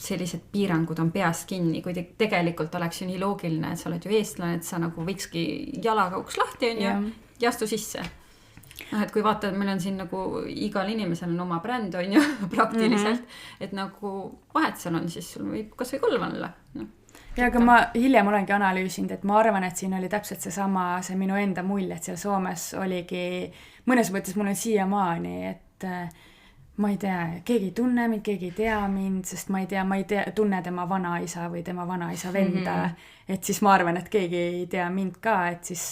sellised piirangud on peas kinni, kui tegelikult oleks ju nii loogiline, et sa oled ju eestlane, et sa nagu võikski jalaga uks lahti on ja astu sisse. Et kui vaatad, meil on siin nagu igal inimesel on oma bränd on ju praktiliselt, et nagu vahet seal on, siis sul võib kas või kolm olla. Ja aga ma hiljem olengi analüüsinud, et ma arvan, et siin oli täpselt see minu enda mulje, et seal Soomes oligi, mõnes mõttes mul on siiamaani, et ma ei tea, keegi ei tunne mind, keegi ei tea mind, sest ma ei tea, tunne tema vanaisa või tema vanaisa venda, et siis ma arvan, et keegi ei tea mind ka, et siis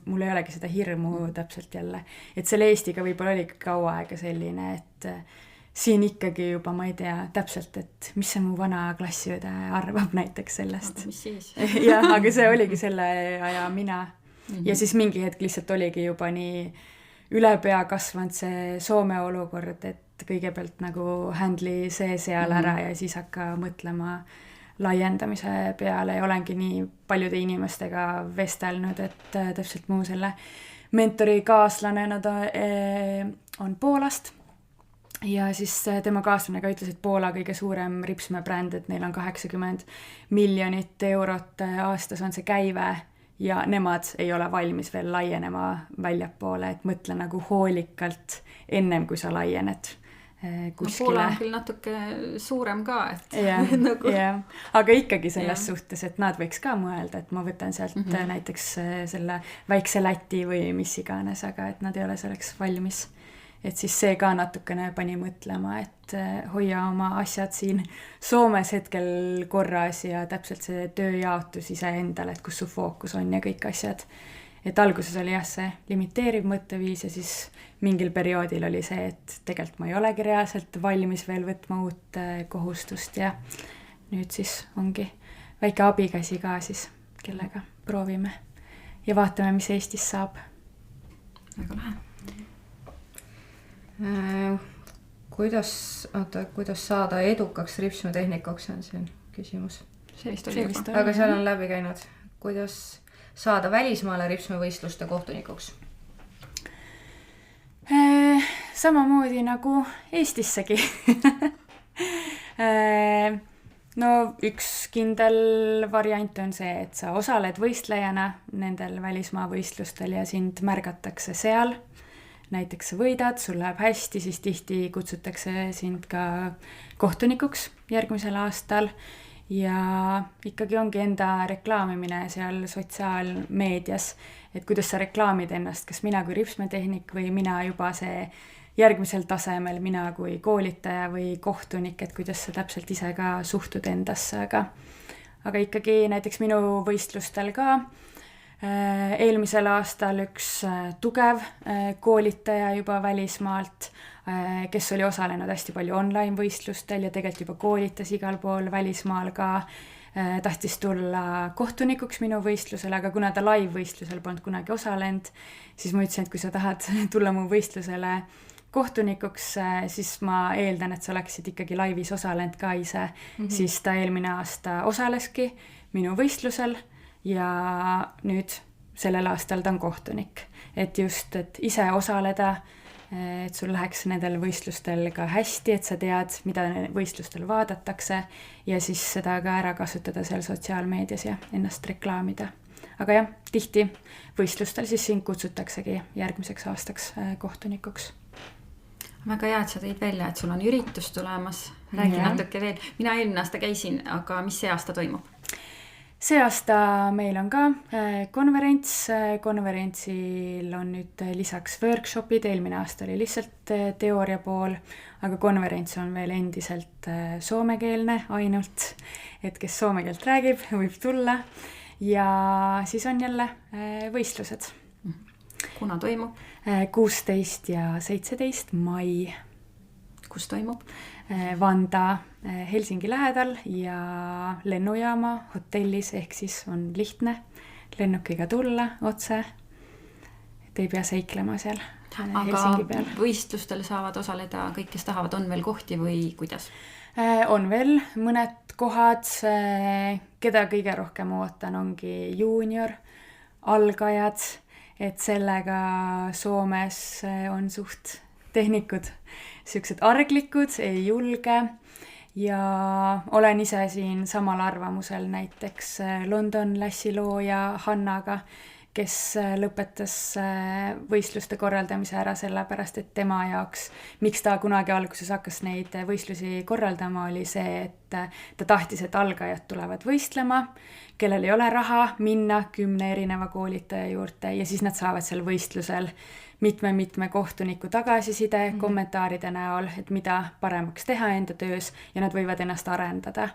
mul ei olegi seda hirmu täpselt jälle. Et selle Eestiga võib-olla oligi kaua aega selline, et siin ikkagi juba ma ei tea täpselt, et mis see mu vana klassiõde arvab näiteks sellest. Aga mis siis? Jah, aga see oligi selle aja mina. Ja siis mingi hetk lihtsalt oligi juba nii üle pea kasvanud see Soome olukord, et kõigepealt nagu handli see seal ära ja siis hakka mõtlema laiendamise peale ja olengi nii paljude inimestega vestelnud, et täpselt mu selle mentori kaaslane, nad on Poolast. Ja siis tema kaaslane ka ütles, et Poola kõige suurem ripsmebränd, et neil on 80 miljonit eurot aastas on see käive ja nemad ei ole valmis veel laienema väljapoole, et mõtle nagu hoolikalt ennem, kui sa laiened kuskile. Poola on küll natuke suurem ka, et nagu... aga ikkagi selles suhtes, et nad võiks ka mõelda, et ma võtan sealt näiteks selle väikse Läti või mis iganes, aga et nad ei ole selleks valmis. Et siis see ka natukene pani mõtlema, et hoia oma asjad siin Soomes hetkel korras ja täpselt see tööjaotus ise endale, et kus su fookus on ja kõik asjad. Et alguses oli jah see limiteeriv mõtteviis ja siis mingil perioodil oli see, et tegelikult ma ei olegi reaalselt valmis veel võtma uut kohustust ja nüüd siis ongi väike abikäsi ka siis, kellega proovime ja vaatame, mis Eestis saab. Väga lahe. Kuidas saada edukaks ripsmetehnikuks on siin küsimus. Sellist oli. Aga seal on läbi käinud. Kuidas saada välismaale ripsmevõistluste kohtunikuks? Samamoodi nagu Eestissegi. no üks kindel variant on see, et sa osaled võistlejana nendel välismaa võistlustel ja sind märgatakse seal. Näiteks sa võidad, sul läheb hästi, siis tihti kutsutakse sind ka kohtunikuks järgmisel aastal ja ikkagi ongi enda reklaamimine seal sotsiaalmeedias, et kuidas sa reklaamid ennast, kas mina kui ripsmetehnik või mina juba see järgmisel tasemel, mina kui koolitaja või kohtunik, et kuidas sa täpselt ise ka suhtud endasse, aga ikkagi näiteks minu võistlustel ka eelmisel aastal üks tugev koolitaja juba välismaalt, kes oli osalenud hästi palju online võistlustel ja tegelikult juba koolitas igal pool välismaal ka, tahtis tulla kohtunikuks minu võistlusele, aga kuna ta live-võistlusel polnud kunagi osalenud, siis ma ütlesin, et kui sa tahad tulla mu võistlusele kohtunikuks, siis ma eeldan, et sa oleksid ikkagi laivis osalenud ka ise, siis ta eelmine aasta osaleski minu võistlusel ja nüüd sellel aastal ta on kohtunik. Et just, et ise osaleda, et sul läheks nendel võistlustel ka hästi, et sa tead, mida võistlustel vaadatakse ja siis seda ka ära kasutada seal sotsiaalmeedias ja ennast reklaamida. Aga jah, tihti võistlustel siis sind kutsutaksegi järgmiseks aastaks kohtunikuks. Väga hea, et sa tõid välja, et sul on üritus tulemas. Räägi natuke veel. Mina eelmine aasta käisin, aga mis see aasta toimub? See aasta meil on ka konverents. Konverentsil on nüüd lisaks workshopid. Eelmine aasta oli lihtsalt teooria pool, aga konverents on veel endiselt soomekeelne ainult. Et kes soome keelt räägib, võib tulla. Ja siis on jälle võistlused. Kuna toimub? 16 ja 17 mai. Kus toimub? Vanda Helsingi lähedal ja lennujaama hotellis, ehk siis on lihtne lennukiga tulla otse, et ei pea seiklema seal Helsingi peal. Aga võistlustel saavad osaleda kõik, kes tahavad, on veel kohti või kuidas? On veel mõned kohad, keda kõige rohkem ootan ongi juunior, algajad, et sellega Soomes on suht tehnikud, siuksed arglikud, ei julge ja olen ise siin samal arvamusel näiteks London Lassi looja Hannaga, kes lõpetas võistluste korraldamise ära sellepärast, et tema jaoks, miks ta kunagi alguses hakkas neid võistlusi korraldama, oli see, et ta tahtis, et algajad tulevad võistlema, kellel ei ole raha minna 10 erineva koolitaja juurde ja siis nad saavad seal võistlusel mitme kohtuniku tagasiside kommentaaride näol, et mida paremaks teha enda töös ja nad võivad ennast arendada.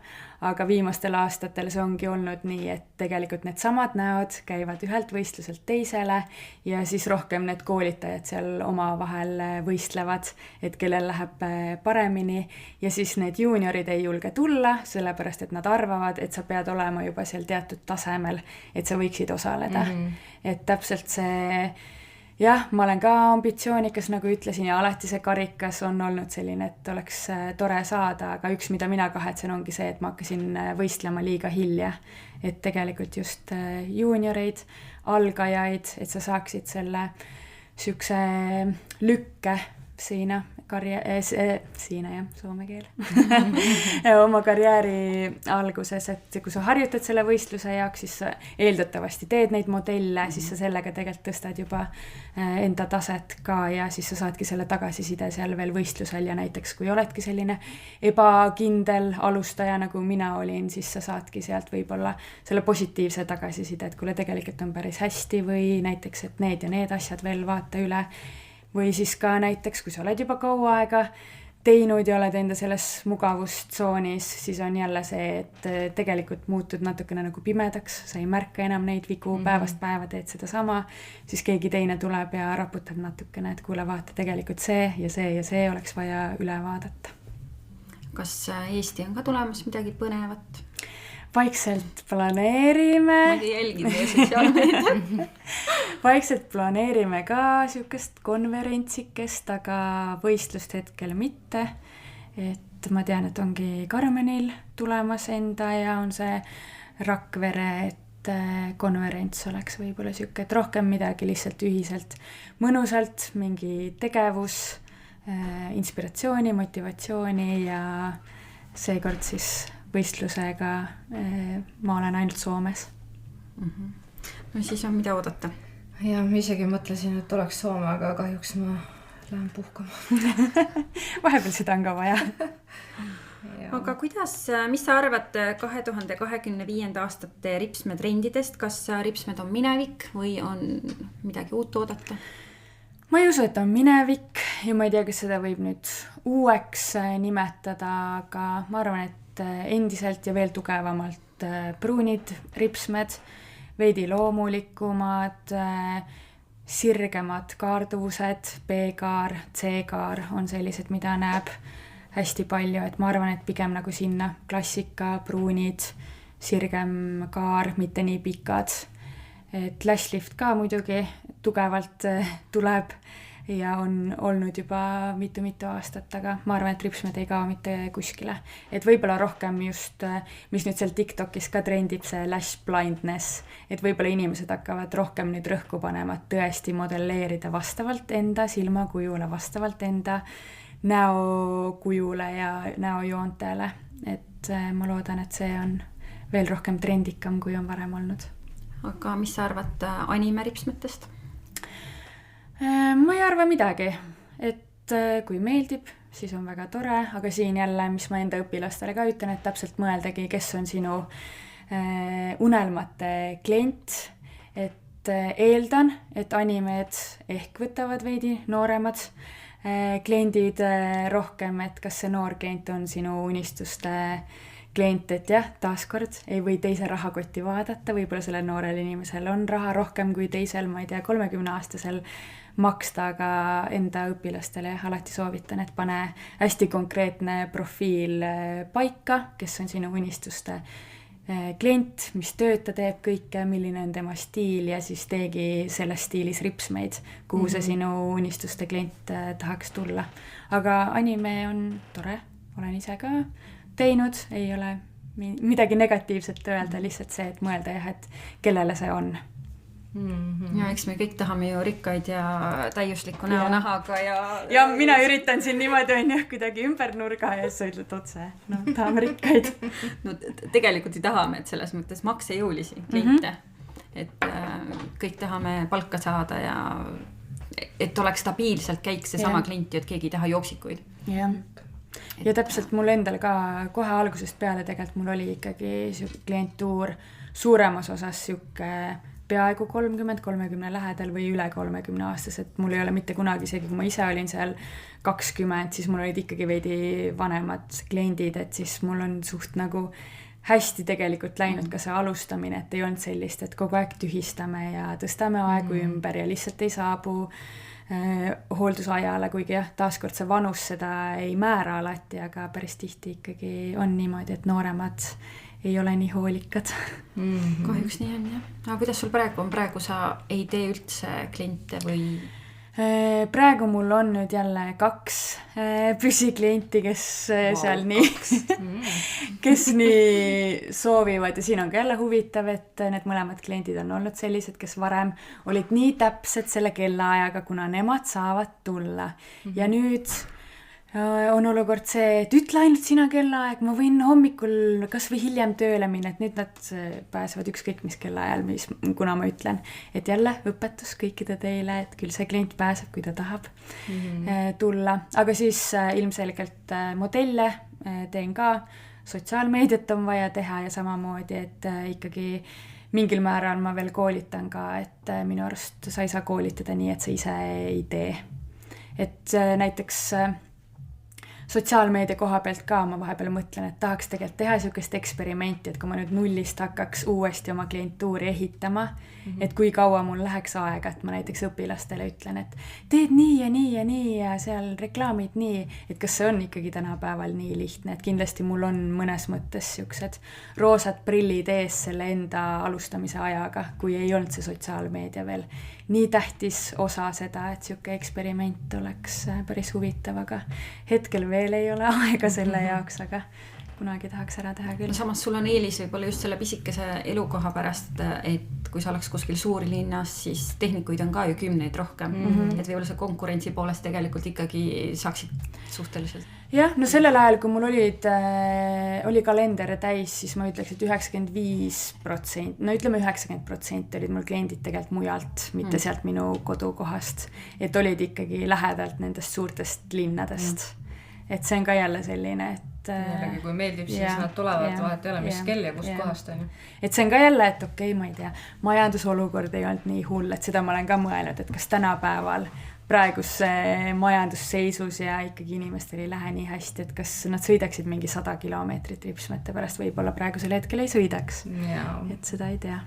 Aga viimastel aastatel see ongi olnud nii, et tegelikult need samad näod käivad ühelt võistluselt teisele ja siis rohkem need koolitajad seal omavahel võistlevad, et kellel läheb paremini ja siis need juuniorid ei julge tulla, sellepärast et nad arvavad, et sa pead olema juba seal teatud tasemel, et sa võiksid osaleda. Et täpselt see jah, ma olen ka ambitsioonikas, nagu ütlesin, ja alati see karikas on olnud selline, et oleks tore saada, aga üks, mida mina kahetsen, ongi see, et ma hakkasin võistlema liiga hilja. Et tegelikult just juunioreid, algajaid, et sa saaksid selle siukse lükke siina, siina jah, soome keel, oma karjääri alguses, et kui sa harjutad selle võistluse jaoks, siis sa eeldatavasti teed neid modelle, siis sa sellega tegelikult tõstad juba enda taset ka ja siis sa saadki selle tagasiside seal veel võistlusel ja näiteks kui oledki selline ebakindel alustaja, nagu mina olin, siis sa saadki sealt võib-olla selle positiivse tagasiside, et kuule tegelikult on päris hästi või näiteks, et need ja need asjad veel vaata üle. Või siis ka näiteks, kui sa oled juba kaua aega teinud ja oled enda selles mugavustsoonis, siis on jälle see, et tegelikult muutud natukene nagu pimedaks, sa ei märka enam neid vigu, päevast päeva teed seda sama, siis keegi teine tuleb ja raputab natukene, et kuule vaata tegelikult see ja see oleks vaja üle vaadata. Kas Eesti on ka tulemas midagi põnevat? Vaikselt planeerime. Ma ei jälgin meie sotsiaalmeediat. Vaikselt planeerime ka siukest konverentsikest, aga võistlust hetkel mitte. Et ma tean, et ongi Karmenil tulemas enda ja on see Rakvere, et konverents oleks võib-olla siuke, et rohkem midagi lihtsalt ühiselt mõnusalt, mingi tegevus, inspiratsiooni, motivatsiooni ja seekord siis võistlusega ma olen ainult Soomes. No siis on mida oodata. Ja ma isegi mõtlesin, et oleks Soome, aga kahjuks ma lähen puhkama. Vahepeal seda on ka vaja. Aga mis sa arvad 2025. aastate ripsmetrendidest? Kas ripsmed on minevik või on midagi uut oodata? Ma ei usu, et on minevik ja ma ei tea, kas seda võib nüüd uueks nimetada, aga ma arvan, et endiselt ja veel tugevamalt pruunid ripsmed, veidi loomulikumad, sirgemad kaarduvused, B-kaar, C-kaar on sellised, mida näeb hästi palju, et ma arvan, et pigem nagu sinna klassika, pruunid, sirgem kaar, mitte nii pikad. Et Lashlift ka muidugi tugevalt tuleb ja on olnud juba mitu aastat, aga ma arvan, et ripsmed ei kao mitte kuskile. Et võib-olla rohkem just, mis nüüd seal TikTokis ka trendib, see lash blindness, et võib-olla inimesed hakkavad rohkem nüüd rõhku panema, et tõesti modelleerida vastavalt enda silmakujule, vastavalt enda näokujule ja näojoontele. Et ma loodan, et see on veel rohkem trendikam, kui on varem olnud. Aga mis sa arvad animeripsmetest? Ma ei arva midagi, et kui meeldib, siis on väga tore, aga siin jälle, mis ma enda õpilastele ka ütlen, et täpselt mõeldagi, kes on sinu unelmate klient, et eeldan, et animed ehk võtavad veidi nooremad kliendid rohkem, et kas see noor klient on sinu unistuste klient, et jah, taaskord ei või teise rahakoti vaadata, võib-olla sellel noorel inimesel on raha rohkem kui teisel, ma ei tea, 30-aastasel maksta, aga enda õpilastele alati soovitan, et pane hästi konkreetne profiil paika, kes on sinu unistuste klient, mis tööd ta teeb kõike, milline on tema stiil ja siis teegi selles stiilis ripsmeid, kuhu see sinu unistuste klient tahaks tulla. Aga anime on tore, olen ise ka teinud, ei ole midagi negatiivset öelda, lihtsalt see, et mõelda jah, et kellele see on. Ja eks me kõik tahame ju rikkaid ja täiuslikku näonahaga ja mina üritan siin niimoodi on jah kuidagi ümber nurga ja siis sa ütled otse, no tahame rikkaid. No tegelikult ei tahame, et selles mõttes maksejõulisi kliente, et kõik tahame palka saada ja et oleks stabiilselt käiks see sama klienti, et keegi ei taha jooksikuid. Jah. Ja täpselt mul endal ka kohe algusest peale tegelikult mul oli ikkagi klientuur suuremas osas siuke peaaegu 30 lähedal või üle 30 aastas, et mul ei ole mitte kunagi, isegi kui ma ise olin seal 20, siis mul olid ikkagi veidi vanemad kliendid, et siis mul on suht nagu hästi tegelikult läinud ka see alustamine, et ei olnud sellist, et kogu aeg tühistame ja tõstame aegu ümber ja lihtsalt ei saabu hooldusajale, kuigi jah, taaskord see vanus seda ei määra alati, aga päris tihti ikkagi on niimoodi, et nooremad ei ole nii hoolikad. Kahjuks nii on jah. Aga kuidas sul praegu on? Praegu sa ei tee üldse kliente või? Praegu mul on nüüd jälle 2 püsiklienti, kes seal nii, kes nii soovivad ja siin on ka jälle huvitav, et need mõlemad kliendid on olnud sellised, kes varem olid nii täpsed selle kellaajaga, kuna nemad saavad tulla ja nüüd on olukord see, et ütle ainult sina kellaaeg, ma võin hommikul kas või hiljem tööle minna, et nüüd nad pääsevad ükskõik mis kellaajal, kuna ma ütlen, et jälle õpetus kõikide teile, et küll see klient pääseb, kui ta tahab tulla, aga siis ilmselgelt modelle teen ka, sotsiaalmeediat on vaja teha ja samamoodi, et ikkagi mingil määral ma veel koolitan ka, et minu arust sa ei saa koolitada nii, et sa ise ei tee. Et näiteks sotsiaalmeedia koha pealt ka ma vahepeal mõtlen, et tahaks tegelikult teha niisugust eksperimenti, et kui ma nüüd nullist hakkaks uuesti oma klientuuri ehitama, et kui kaua mul läheks aega, et ma näiteks õpilastele ütlen, et teed nii ja nii ja nii ja seal reklaamid nii, et kas see on ikkagi tänapäeval nii lihtne, et kindlasti mul on mõnes mõttes niisugused roosad prillid ees selle enda alustamise ajaga, kui ei olnud see sotsiaalmeedia veel nii tähtis osa seda, et niisugune eksperiment oleks päris huvitav, aga hetkel veel ei ole aega selle jaoks, aga kunagi tahaks ära teha küll. No samas sul on eelis võib-olla just selle pisikese elukoha pärast, et kui sa oleks kuskil suurlinnas, siis tehnikuid on ka ju 10 rohkem. Et võib-olla see konkurentsi poolest tegelikult ikkagi saaksid suhteliselt. Jah, no sellel ajal, kui mul oli kalender täis, siis ma ütleks, et 95%, no ütleme 90% olid mul kliendid tegelikult mujalt, mitte sealt minu kodukohast. Et olid ikkagi lähedalt nendest suurtest linnadest. Et see on ka jälle selline, et jällegi, kui meeldib, siis nad tulevad, vahet ei ole, mis kell ja kust kohast on. Et see on ka jälle, et okei, ma ei tea, majandusolukord ei olnud nii hull, et seda ma olen ka mõelnud, et kas tänapäeval praeguse majandusseisus ja ikkagi inimestel ei lähe nii hästi, et kas nad sõidaksid mingi 100 kilomeetrit ripsmete pärast, võib-olla praegusel hetkel ei sõidaks. Et seda ei tea.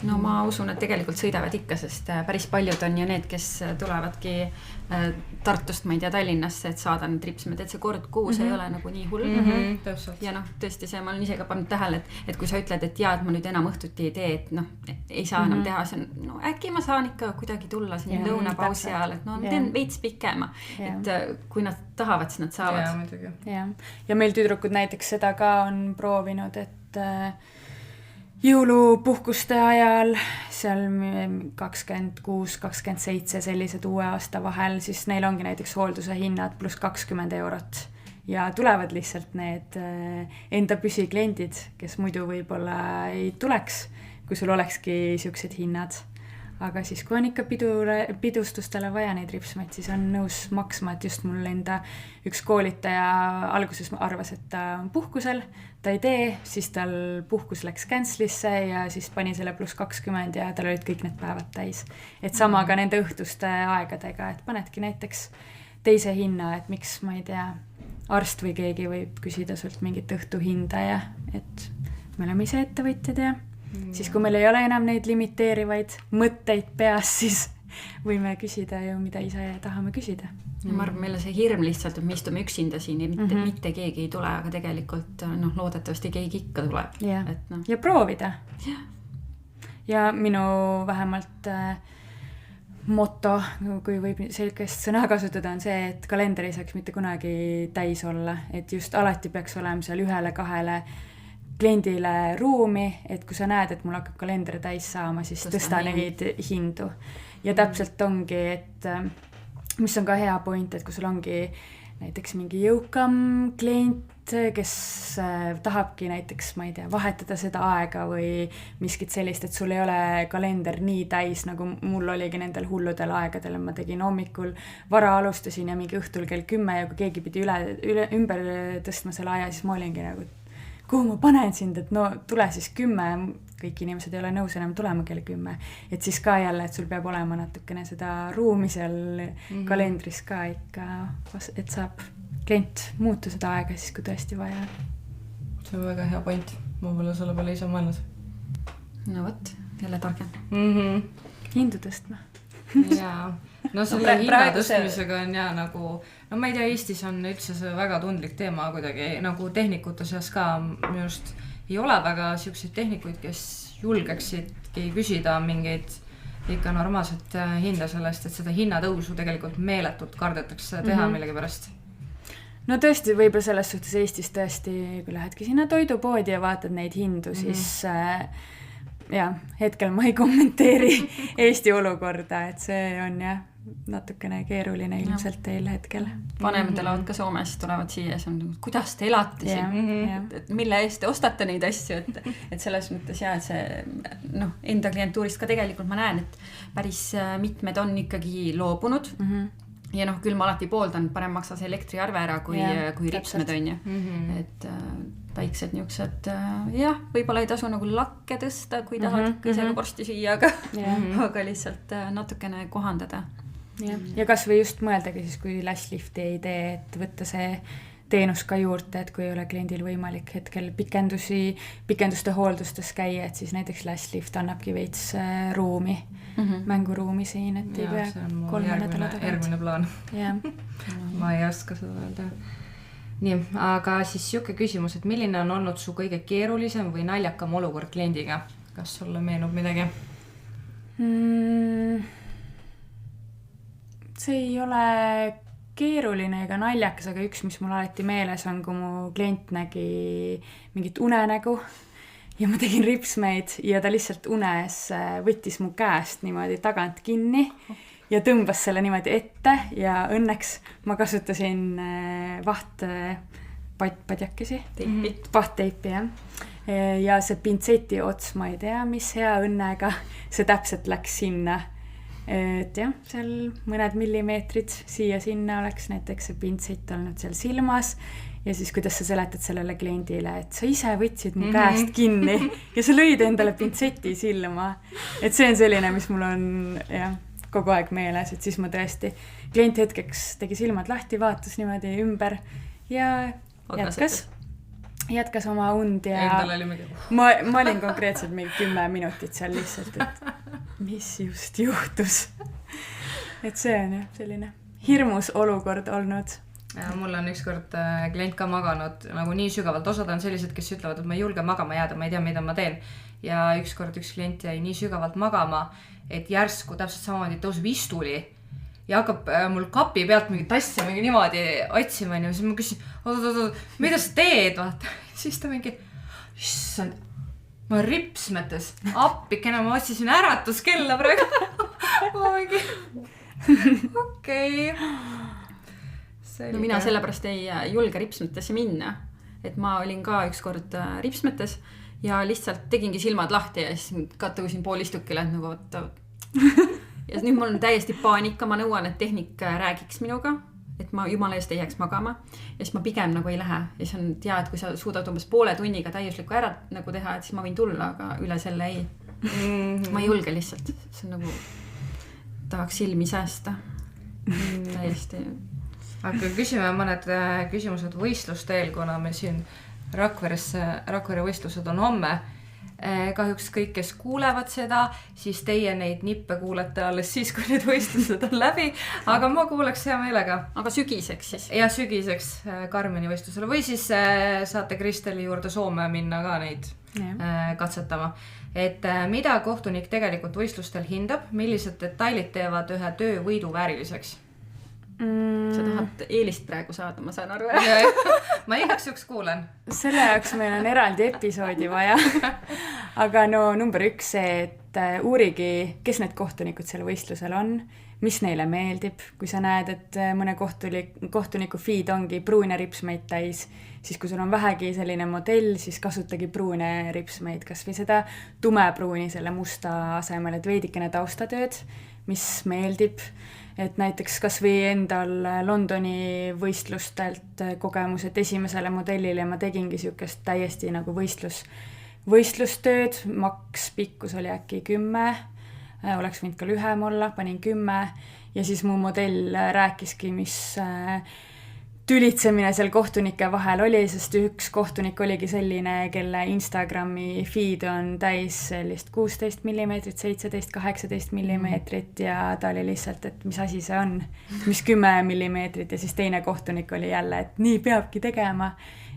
No ma usun, et tegelikult sõidavad ikka, sest päris paljud on ju need, kes tulevadki Tartust, ma ei tea, Tallinnasse, et saada need ripsmed, et see kord kuus ei ole nagu nii hull. Ja noh, tõesti see, ma olen ise ka pannud tähele, et kui sa ütled, et jaa, et ma nüüd enam õhtuti ei tee, et noh, ei saa enam teha, see on, no äkki ma saan ikka kuidagi tulla siin lõunapausi ajal, et no teen veits pikema, et kui nad tahavad, siis nad saavad. Ja meil tüdrukud näiteks seda ka on proovinud, et jõulupuhkuste ajal, seal 26-27 sellised uue aasta vahel, siis neil ongi näiteks hoolduse hinnad pluss 20 eurot ja tulevad lihtsalt need enda püsikliendid, kes muidu võib-olla ei tuleks, kui sul olekski siuksed hinnad. Aga siis, kui on ikka pidustustele vaja neid ripsmeid, siis on nõus maksma, et just mul enda üks koolitaja alguses arvas, et ta on puhkusel, ta ei tee, siis tal puhkus läks cancelisse ja siis pani selle pluss 20 ja tal olid kõik need päevad täis. Et sama ka nende õhtuste aegadega, et panedki näiteks teise hinna, et miks, ma ei tea, arst või keegi võib küsida sult mingit õhtu hinda ja et me oleme ise ettevõtjad ja siis kui meil ei ole enam neid limiteerivaid mõtteid peas, siis võime küsida ju, mida ise tahame küsida. Ja ma arvan, meile see hirm lihtsalt, et me istume üksinda siin ja mitte keegi ei tule, aga tegelikult loodetavasti keegi ikka tuleb. Ja proovida. Ja minu vähemalt moto, kui võib sellist sõna kasutada, on see, et kalender ei saaks mitte kunagi täis olla, et just alati peaks olema seal 1-2 kliendile ruumi, et kui sa näed, et mul hakkab kalender täis saama, siis tõsta neid hindu. Ja täpselt ongi, et mis on ka hea point, et kui sul ongi näiteks mingi jõukam klient, kes tahabki näiteks, ma ei tea, vahetada seda aega või miskit sellist, et sul ei ole kalender nii täis, nagu mul oligi nendel hulludel aegadel, ma tegin hommikul vara alustasin ja mingi õhtul kell 10 ja kui keegi pidi ümber tõstma selle aja, siis ma olingi nagu kuhu ma panen sind, et no tule siis 10, kõik inimesed ei ole nõus enam tulema kell 10, et siis ka jälle, et sul peab olema natukene seda ruumi seal kalendris ka ikka, et saab klient muuta seda aega siis, kui tõesti vaja. See on väga hea point, ma pole selle peale ise mõelnud. No võt, jälle targem. Hindu tõstma. Jaa, no selle hinna tõstmisega on ja nagu, no ma ei tea, Eestis on üldse see väga tundlik teema kuidagi, nagu tehnikute seas ka minu arust ei ole väga siukseid tehnikuid, kes julgeksidki küsida mingeid ikka normaalset hinda sellest, et seda hinnatõusu tegelikult meeletult kardetakse teha millegi pärast. No tõesti, võib-olla selles suhtes Eestis tõesti, kui lähedki sinna toidupoodi ja vaatad neid hindu, siis hetkel ma ei kommenteeri Eesti olukorda, et see on natukene keeruline ilmselt teil hetkel. Vanemad elavad ka Soomes, tulevad siia ja see on, kuidas te elate siin, et mille eest te ostate neid asju, et selles mõttes et see enda klientuurist ka tegelikult ma näen, et päris mitmed on ikkagi loobunud ja küll ma alati pooldan, parem maksas elektriarve ära kui ripsmed on ju, et väiksed niuksed, võib-olla ei tasu nagu lakke tõsta, kui tahad ikka ise vorsti süüa, aga lihtsalt natukene kohandada. Ja kas või just mõeldagi siis, kui lashlifti ei tee, et võtta see teenus ka juurde, et kui ei ole kliendil võimalik hetkel pikenduste hooldustes käia, et siis näiteks lashlift annabki veits ruumi, mänguruumi siin, et ei pea 3 nädala tagant. Järgmine plaan. Ma ei oska seda öelda. Nii, aga siis siuke küsimus, et milline on olnud su kõige keerulisem või naljakam olukord kliendiga? Kas sulle meenub midagi? See ei ole keeruline ega naljakas, aga üks, mis mul alati meeles on, kui mu klient nägi mingit unenägu ja ma tegin ripsmeid ja ta lihtsalt unes võttis mu käest niimoodi tagant kinni ja tõmbas selle niimoodi ette ja õnneks ma kasutasin vahtpadjakesi, vahtteipi, jah. Ja see pintseti ots, ma ei tea, mis hea õnnega, see täpselt läks sinna. Et jah, seal mõned millimeetrid siia-sinna oleks näiteks see pintsett olnud seal silmas ja siis kuidas sa seletad sellele kliendile, et sa ise võtsid mu käest kinni ja sa lõid endale pintseti silma. Et see on selline, mis mul on jah, kogu aeg meeles, et siis ma tõesti, klient hetkeks tegi silmad lahti, vaatas niimoodi ümber ja jätkas oma und ja ma olin konkreetselt mingi 10 minutit seal lihtsalt, et mis just juhtus. Et see on jah, selline hirmus olukord olnud. Ja mul on ükskord klient ka maganud nagu nii sügavalt, osad on sellised, kes ütlevad, et ma ei julge magama jääda, ma ei tea, mida ma teen. Ja ükskord üks klient jäi nii sügavalt magama, et järsku täpselt samamoodi tõuseb istuli ja hakkab mul kapi pealt mingi tassi mingi niimoodi otsima ja siis ma küsin, oot, mida sa teed, vaata. Siis ta mingi, issand, ma ripsmetes, appikene, ma otsisin äratuskella praegu. Ma mingi, okei. No mina sellepärast ei julge ripsmetesse minna, et ma olin ka ükskord ripsmetes ja lihtsalt tegingi silmad lahti ja siis ka tõusin poolistukile, et nagu võtta. Ja nüüd mul on täiesti paanika, ma nõuan, et tehnik räägiks minuga, et ma jumala eest ei jääks magama ja siis ma pigem nagu ei lähe. Ja siis on tea, et kui sa suudad umbes poole tunniga täiuslikku ära nagu teha, et siis ma võin tulla, aga üle selle ei. Ma ei julge lihtsalt, see on nagu tahaks silmi säästa. Täiesti. Aga küsime mõned küsimused võistluste eel, kuna me siin Rakvere võistlused on homme. Kahjuks kõik, kes kuulevad seda, siis teie neid nippe kuulete alles siis, kui need võistlused on läbi, aga ma kuuleks hea meelega. Aga sügiseks siis? Ja sügiseks Karmeni võistlusele või siis saate Kristeli juurde Soome minna ka neid katsetama. Et mida kohtunik tegelikult võistlustel hindab, millised detailid teevad ühe töö võidu vääriliseks? Sa tahad eelist praegu saada, ma saan aru. Ma igaks juks kuulen. Selle jaoks meil on eraldi episoodi vaja. Aga no number 1 see, et uurigi, kes need kohtunikud seal võistlusel on, mis neile meeldib. Kui sa näed, et mõne kohtuniku feed ongi pruune ripsmeid täis, siis kui sul on vähegi selline modell, siis kasutagi pruune ripsmeid, kas või seda tumepruuni selle musta asemel, et veidikene taustatööd, mis meeldib. Et näiteks kas või endal Londoni võistlustelt kogemus, et esimesele modellile ma tegingi siukest täiesti nagu võistlustööd, maks pikkus oli äkki 10, oleks võinud ka lühem olla, panin 10 ja siis mu modell rääkiski, mis tülitsemine seal kohtunike vahel oli, sest üks kohtunik oligi selline, kelle Instagrami feed on täis sellist 16 mm, 17, 18 mm ja ta oli lihtsalt, et mis asi see on, mis 10 mm ja siis teine kohtunik oli jälle, et nii peabki tegema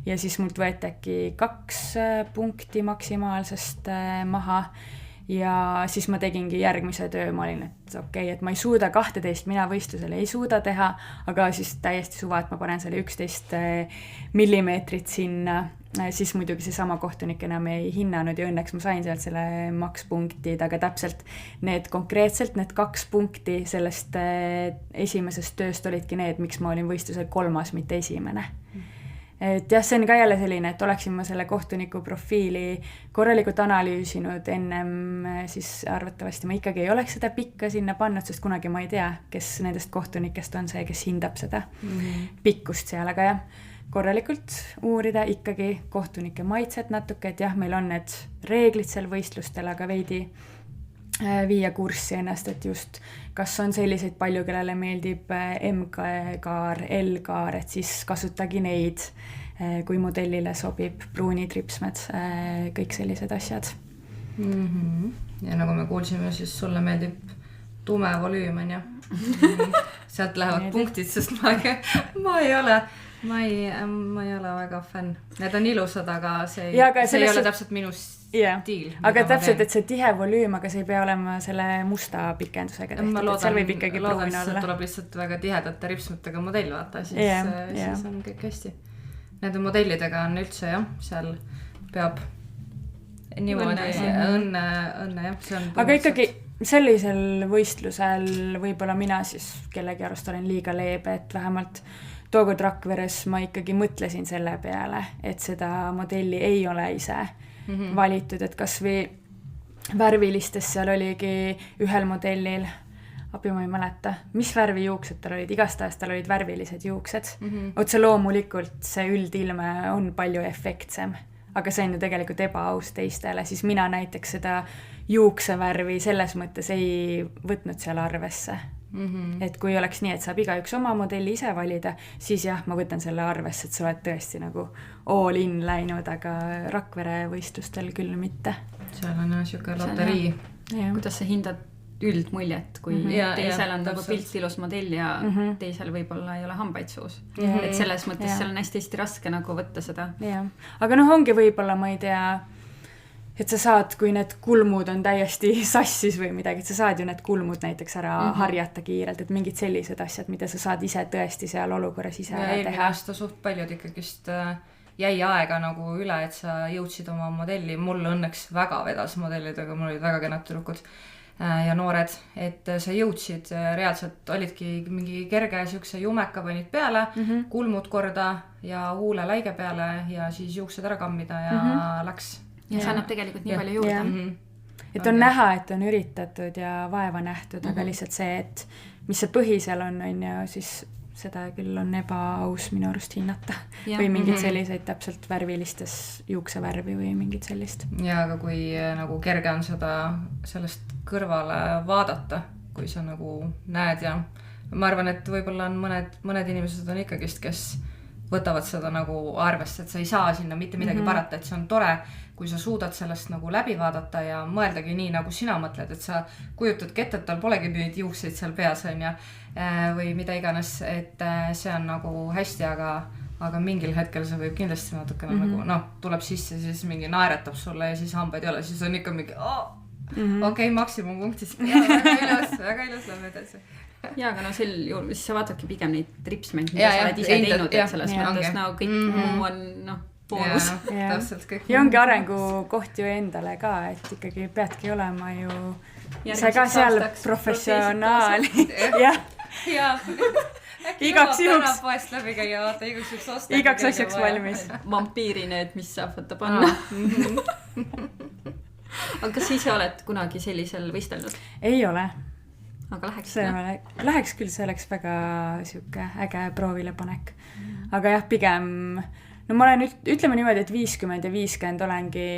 ja siis mult võeti äkki 2 punkti maksimaalsest maha ja siis ma tegingi järgmise töö, ma olin, et okei, et ma ei suuda 12 mina võistlusele ei suuda teha, aga siis täiesti suva, et ma panen selle 11 millimeetrit sinna, siis muidugi see sama kohtunik enam ei hinnanud ja õnneks ma sain sealt selle makspunktid, aga täpselt need konkreetselt, need 2 punkti sellest esimesest tööst olidki need, miks ma olin võistlusel 3., mitte esimene. Et jah, see on ka jälle selline, et oleksin ma selle kohtuniku profiili korralikult analüüsinud ennem, siis arvatavasti ma ikkagi ei oleks seda pikka sinna pannud, sest kunagi ma ei tea, kes nendest kohtunikest on see, kes hindab seda pikkust seal, aga jah, korralikult uurida ikkagi kohtunike maitset natuke, et jah, meil on need reeglid seal võistlustel, aga veidi viia kurssi ennast, et just kas on selliseid palju, kellele meeldib M-kaar, L-kaar, et siis kasutagi neid, kui modellile sobib pruunid ripsmed, kõik sellised asjad. Ja nagu me kuulsime, siis sulle meeldib tume volüüm, on ju. Sealt lähevad punktid, sest ma ei ole ma ei ole väga fänn. Need on ilusad, aga see aga ei ole täpselt minu stiil. Aga täpselt, et see tihe volüüm, aga see ei pea olema selle musta pikendusega tehtud, et seal võib ikkagi pruun olla. Tuleb lihtsalt väga tihedate ripsmetega modell, vaata, siis on kõik hästi. Nende modellidega on üldse jah, seal peab niimoodi õnne jah, see on aga ikkagi sellisel võistlusel võib-olla mina siis kellegi arust olen liiga leebe, et vähemalt tookord Rakveres ma ikkagi mõtlesin selle peale, et seda modelli ei ole ise valitud, et kas või värvilistes seal oligi ühel modellil, abi ma ei mäleta, mis värvi juuksed tal olid, igastahes tal olid värvilised juuksed. Otse loomulikult see üldilme on palju efektsem, aga see on ju tegelikult ebaaus teistele, siis mina näiteks seda juuksevärvi selles mõttes ei võtnud seal arvesse. Et kui oleks nii, et saab igaüks oma modelli ise valida, siis jah, ma võtan selle arvesse, et sa oled tõesti nagu all in läinud, aga Rakvere võistlustel küll mitte. Seal on siuke loterii. Kuidas sa hindad üldmuljet, kui teisel on nagu pilt ilus modell ja teisel võib-olla ei ole hambaid suus. Et selles mõttes seal on hästi raske nagu võtta seda. Aga ongi võib-olla, ma ei tea, et sa saad, kui need kulmud on täiesti sassis või midagi, et sa saad ju need kulmud näiteks ära harjata kiirelt, et mingid sellised asjad, mida sa saad ise tõesti seal olukorras ise teha. Eelmine aasta suht paljud ikkagist jäi aega nagu üle, et sa jõudsid oma modelli. Mul õnneks väga vedas modellidega, mul olid väga kenad tüdrukud ja noored, et sa jõudsid reaalselt, olidki mingi kerge siukse jumeka panid peale, kulmud korda ja huule läige peale ja siis juuksed ära kammida ja läks. Ja see annab tegelikult nii palju juurde. Et on näha, et on üritatud ja vaeva nähtud, aga lihtsalt see, et mis see põhi seal on ju, siis seda küll on ebaaus minu arust hinnata. Või mingid selliseid täpselt värvilistes juuksevärvi või mingid sellist. Ja aga kui nagu kerge on seda sellest kõrvale vaadata, kui sa nagu näed ja ma arvan, et võib-olla on mõned inimesed on ikkagist, kes võtavad seda nagu arvesse, et sa ei saa sinna mitte midagi parata, et see on tore, kui sa suudad sellest nagu läbi vaadata ja mõeldagi nii, nagu sina mõtled, et sa kujutadki ette, et tal polegi mingid juukseid seal peas on ja või mida iganes, et see on nagu hästi, aga mingil hetkel see võib kindlasti natukene nagu, tuleb sisse, siis mingi naeretab sulle ja siis hambaid ei ole, siis on ikka mingi okei, maksimumpunktist. Väga ilus läbi edasi. Ja, aga sel juhul, siis sa vaatadki pigem neid ripsmeid, mida sa oled ise teinud, et selles mõttes kõik muu on boonus. Ja ongi arengukoht ju endale ka, et ikkagi peadki olema ju sa ka seal professionaal. Igaks juhuks poest läbi käia, vaata, igaks asjaks valmis. Vampiiri need, mis saab võtta panna. Aga kas ise oled kunagi sellisel võistelnud? Ei ole. Aga läheks? Läheks küll, see oleks väga siuke äge proovilepanek. Aga jah, pigem, ma olen, ütleme niimoodi, et 50 ja 50 olengi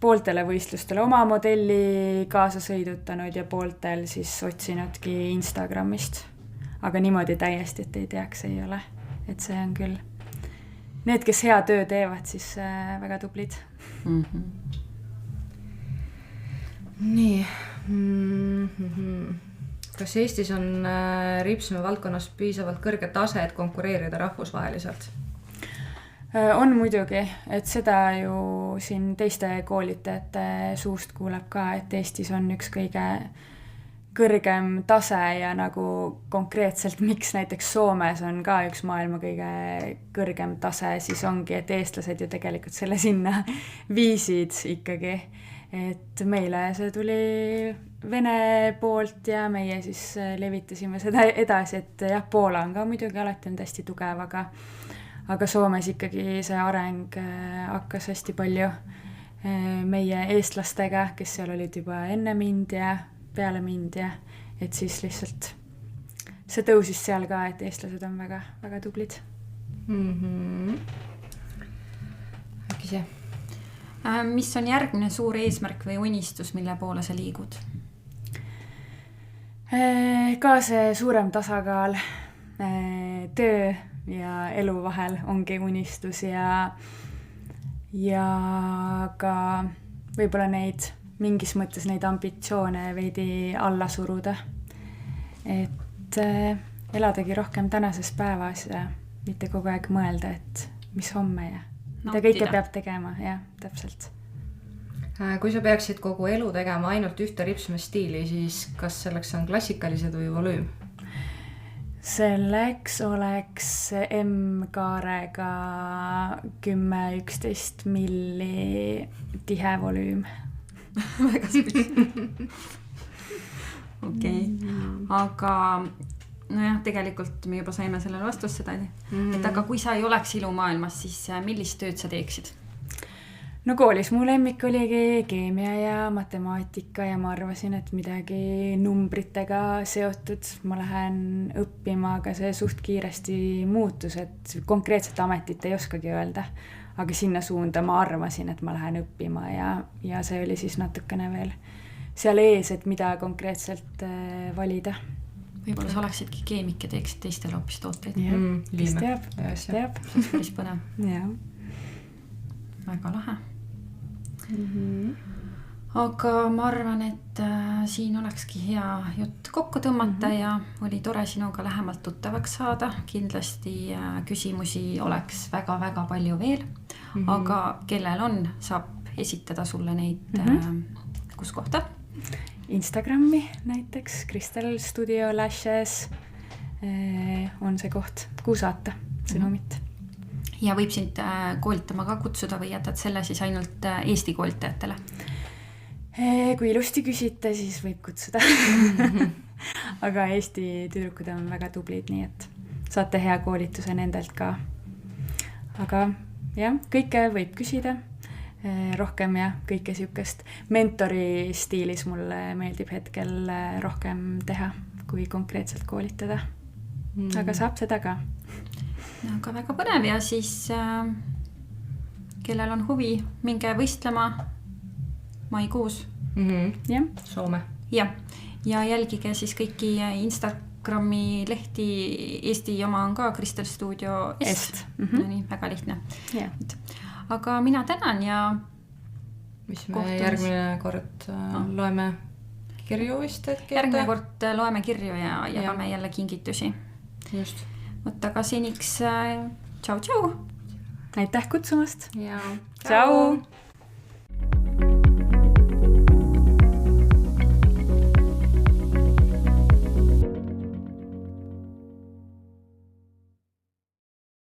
pooltele võistlustele oma modelli kaasa sõidutanud ja pooltel siis otsinudki Instagramist. Aga niimoodi täiesti, et ei teaks, ei ole. Et see on küll. Need, kes hea töö teevad, siis väga tublid. Nii. Kas Eestis on ripsme valdkonnas piisavalt kõrge tase, et konkureerida rahvusvaheliselt? On muidugi, et seda ju siin teiste koolitajate suust kuuleb ka, et Eestis on üks kõige kõrgem tase ja nagu konkreetselt miks näiteks Soomes on ka üks maailma kõige kõrgem tase, siis ongi, et eestlased ju tegelikult selle sinna viisid ikkagi. Et meile see tuli Vene poolt ja meie siis levitasime seda edasi, et jah, Poola on ka muidugi alati on hästi tugev, aga Soomes ikkagi see areng hakkas hästi palju meie eestlastega, kes seal olid juba enne mind ja peale mind ja et siis lihtsalt see tõusis seal ka, et eestlased on väga, väga tublid. Äkki see? Mis on järgmine suur eesmärk või unistus, mille poole sa liigud? Ka see suurem tasakaal töö ja elu vahel ongi unistus ja ka võib-olla neid mingis mõttes neid ambitsioone veidi alla suruda. Et eladagi rohkem tänases päevas mitte kogu aeg mõelda, et mis homme ja mida Nautida. kõike peab tegema, jah, täpselt. Kui sa peaksid kogu elu tegema ainult ühte ripsmestiili, siis kas selleks on klassikalised või volüüm? Selleks oleks M-kaarega 10-11 milli tihe volüüm. väga okei, aga nojah, tegelikult me juba saime sellele vastust seda, et aga kui sa ei oleks ilumaailmas, siis millist tööd sa teeksid? No koolis mu lemmik oligi keemia ja matemaatika ja ma arvasin, et midagi numbritega seotud ma lähen õppima, aga see suht kiiresti muutus, et konkreetset ametit ei oskagi öelda. Aga sinna suunda ma arvasin, et ma lähen õppima ja see oli siis natukene veel seal ees, et mida konkreetselt valida. Võib-olla sa oleksidki keemik ja teeksid teistele hoopis tooteid. Kes teab. See oleks päris põnev. Ja. Väga lahe. Aga ma arvan, et siin olekski hea jutt kokku tõmmata ja oli tore sinuga lähemalt tuttavaks saada. Kindlasti küsimusi oleks väga-väga palju veel, aga kellel on, saab esitada sulle neid kus kohta? Instagrami näiteks, Kristel Studio Lashes on see koht, kuhu saata sõnumit. Ja võib sind koolitama ka kutsuda või jätad selle siis ainult Eesti koolitajatele? Kui ilusti küsite, siis võib kutsuda. Aga Eesti tüdrukud on väga tublid, nii et saate hea koolituse nendelt ka. Aga jah, kõike võib küsida. Rohkem ja kõike siukest mentori stiilis mulle meeldib hetkel rohkem teha, kui konkreetselt koolitada. Aga saab seda ka. Aga väga põnev ja siis kellel on huvi, minge võistlema maikuus. Jah. Soome. Ja jälgige siis kõiki Instagrami lehti, Eesti oma on ka Kristel Studio Est. No nii, väga lihtne. Yeah. Aga mina tänan ja mis me järgmine kord loeme kirju vist? Järgmine kord loeme kirju ja jagame jälle kingitusi. Just. Võtta ka seniks tšau-tšau! Aitäh kutsumast! Ja. Tšau!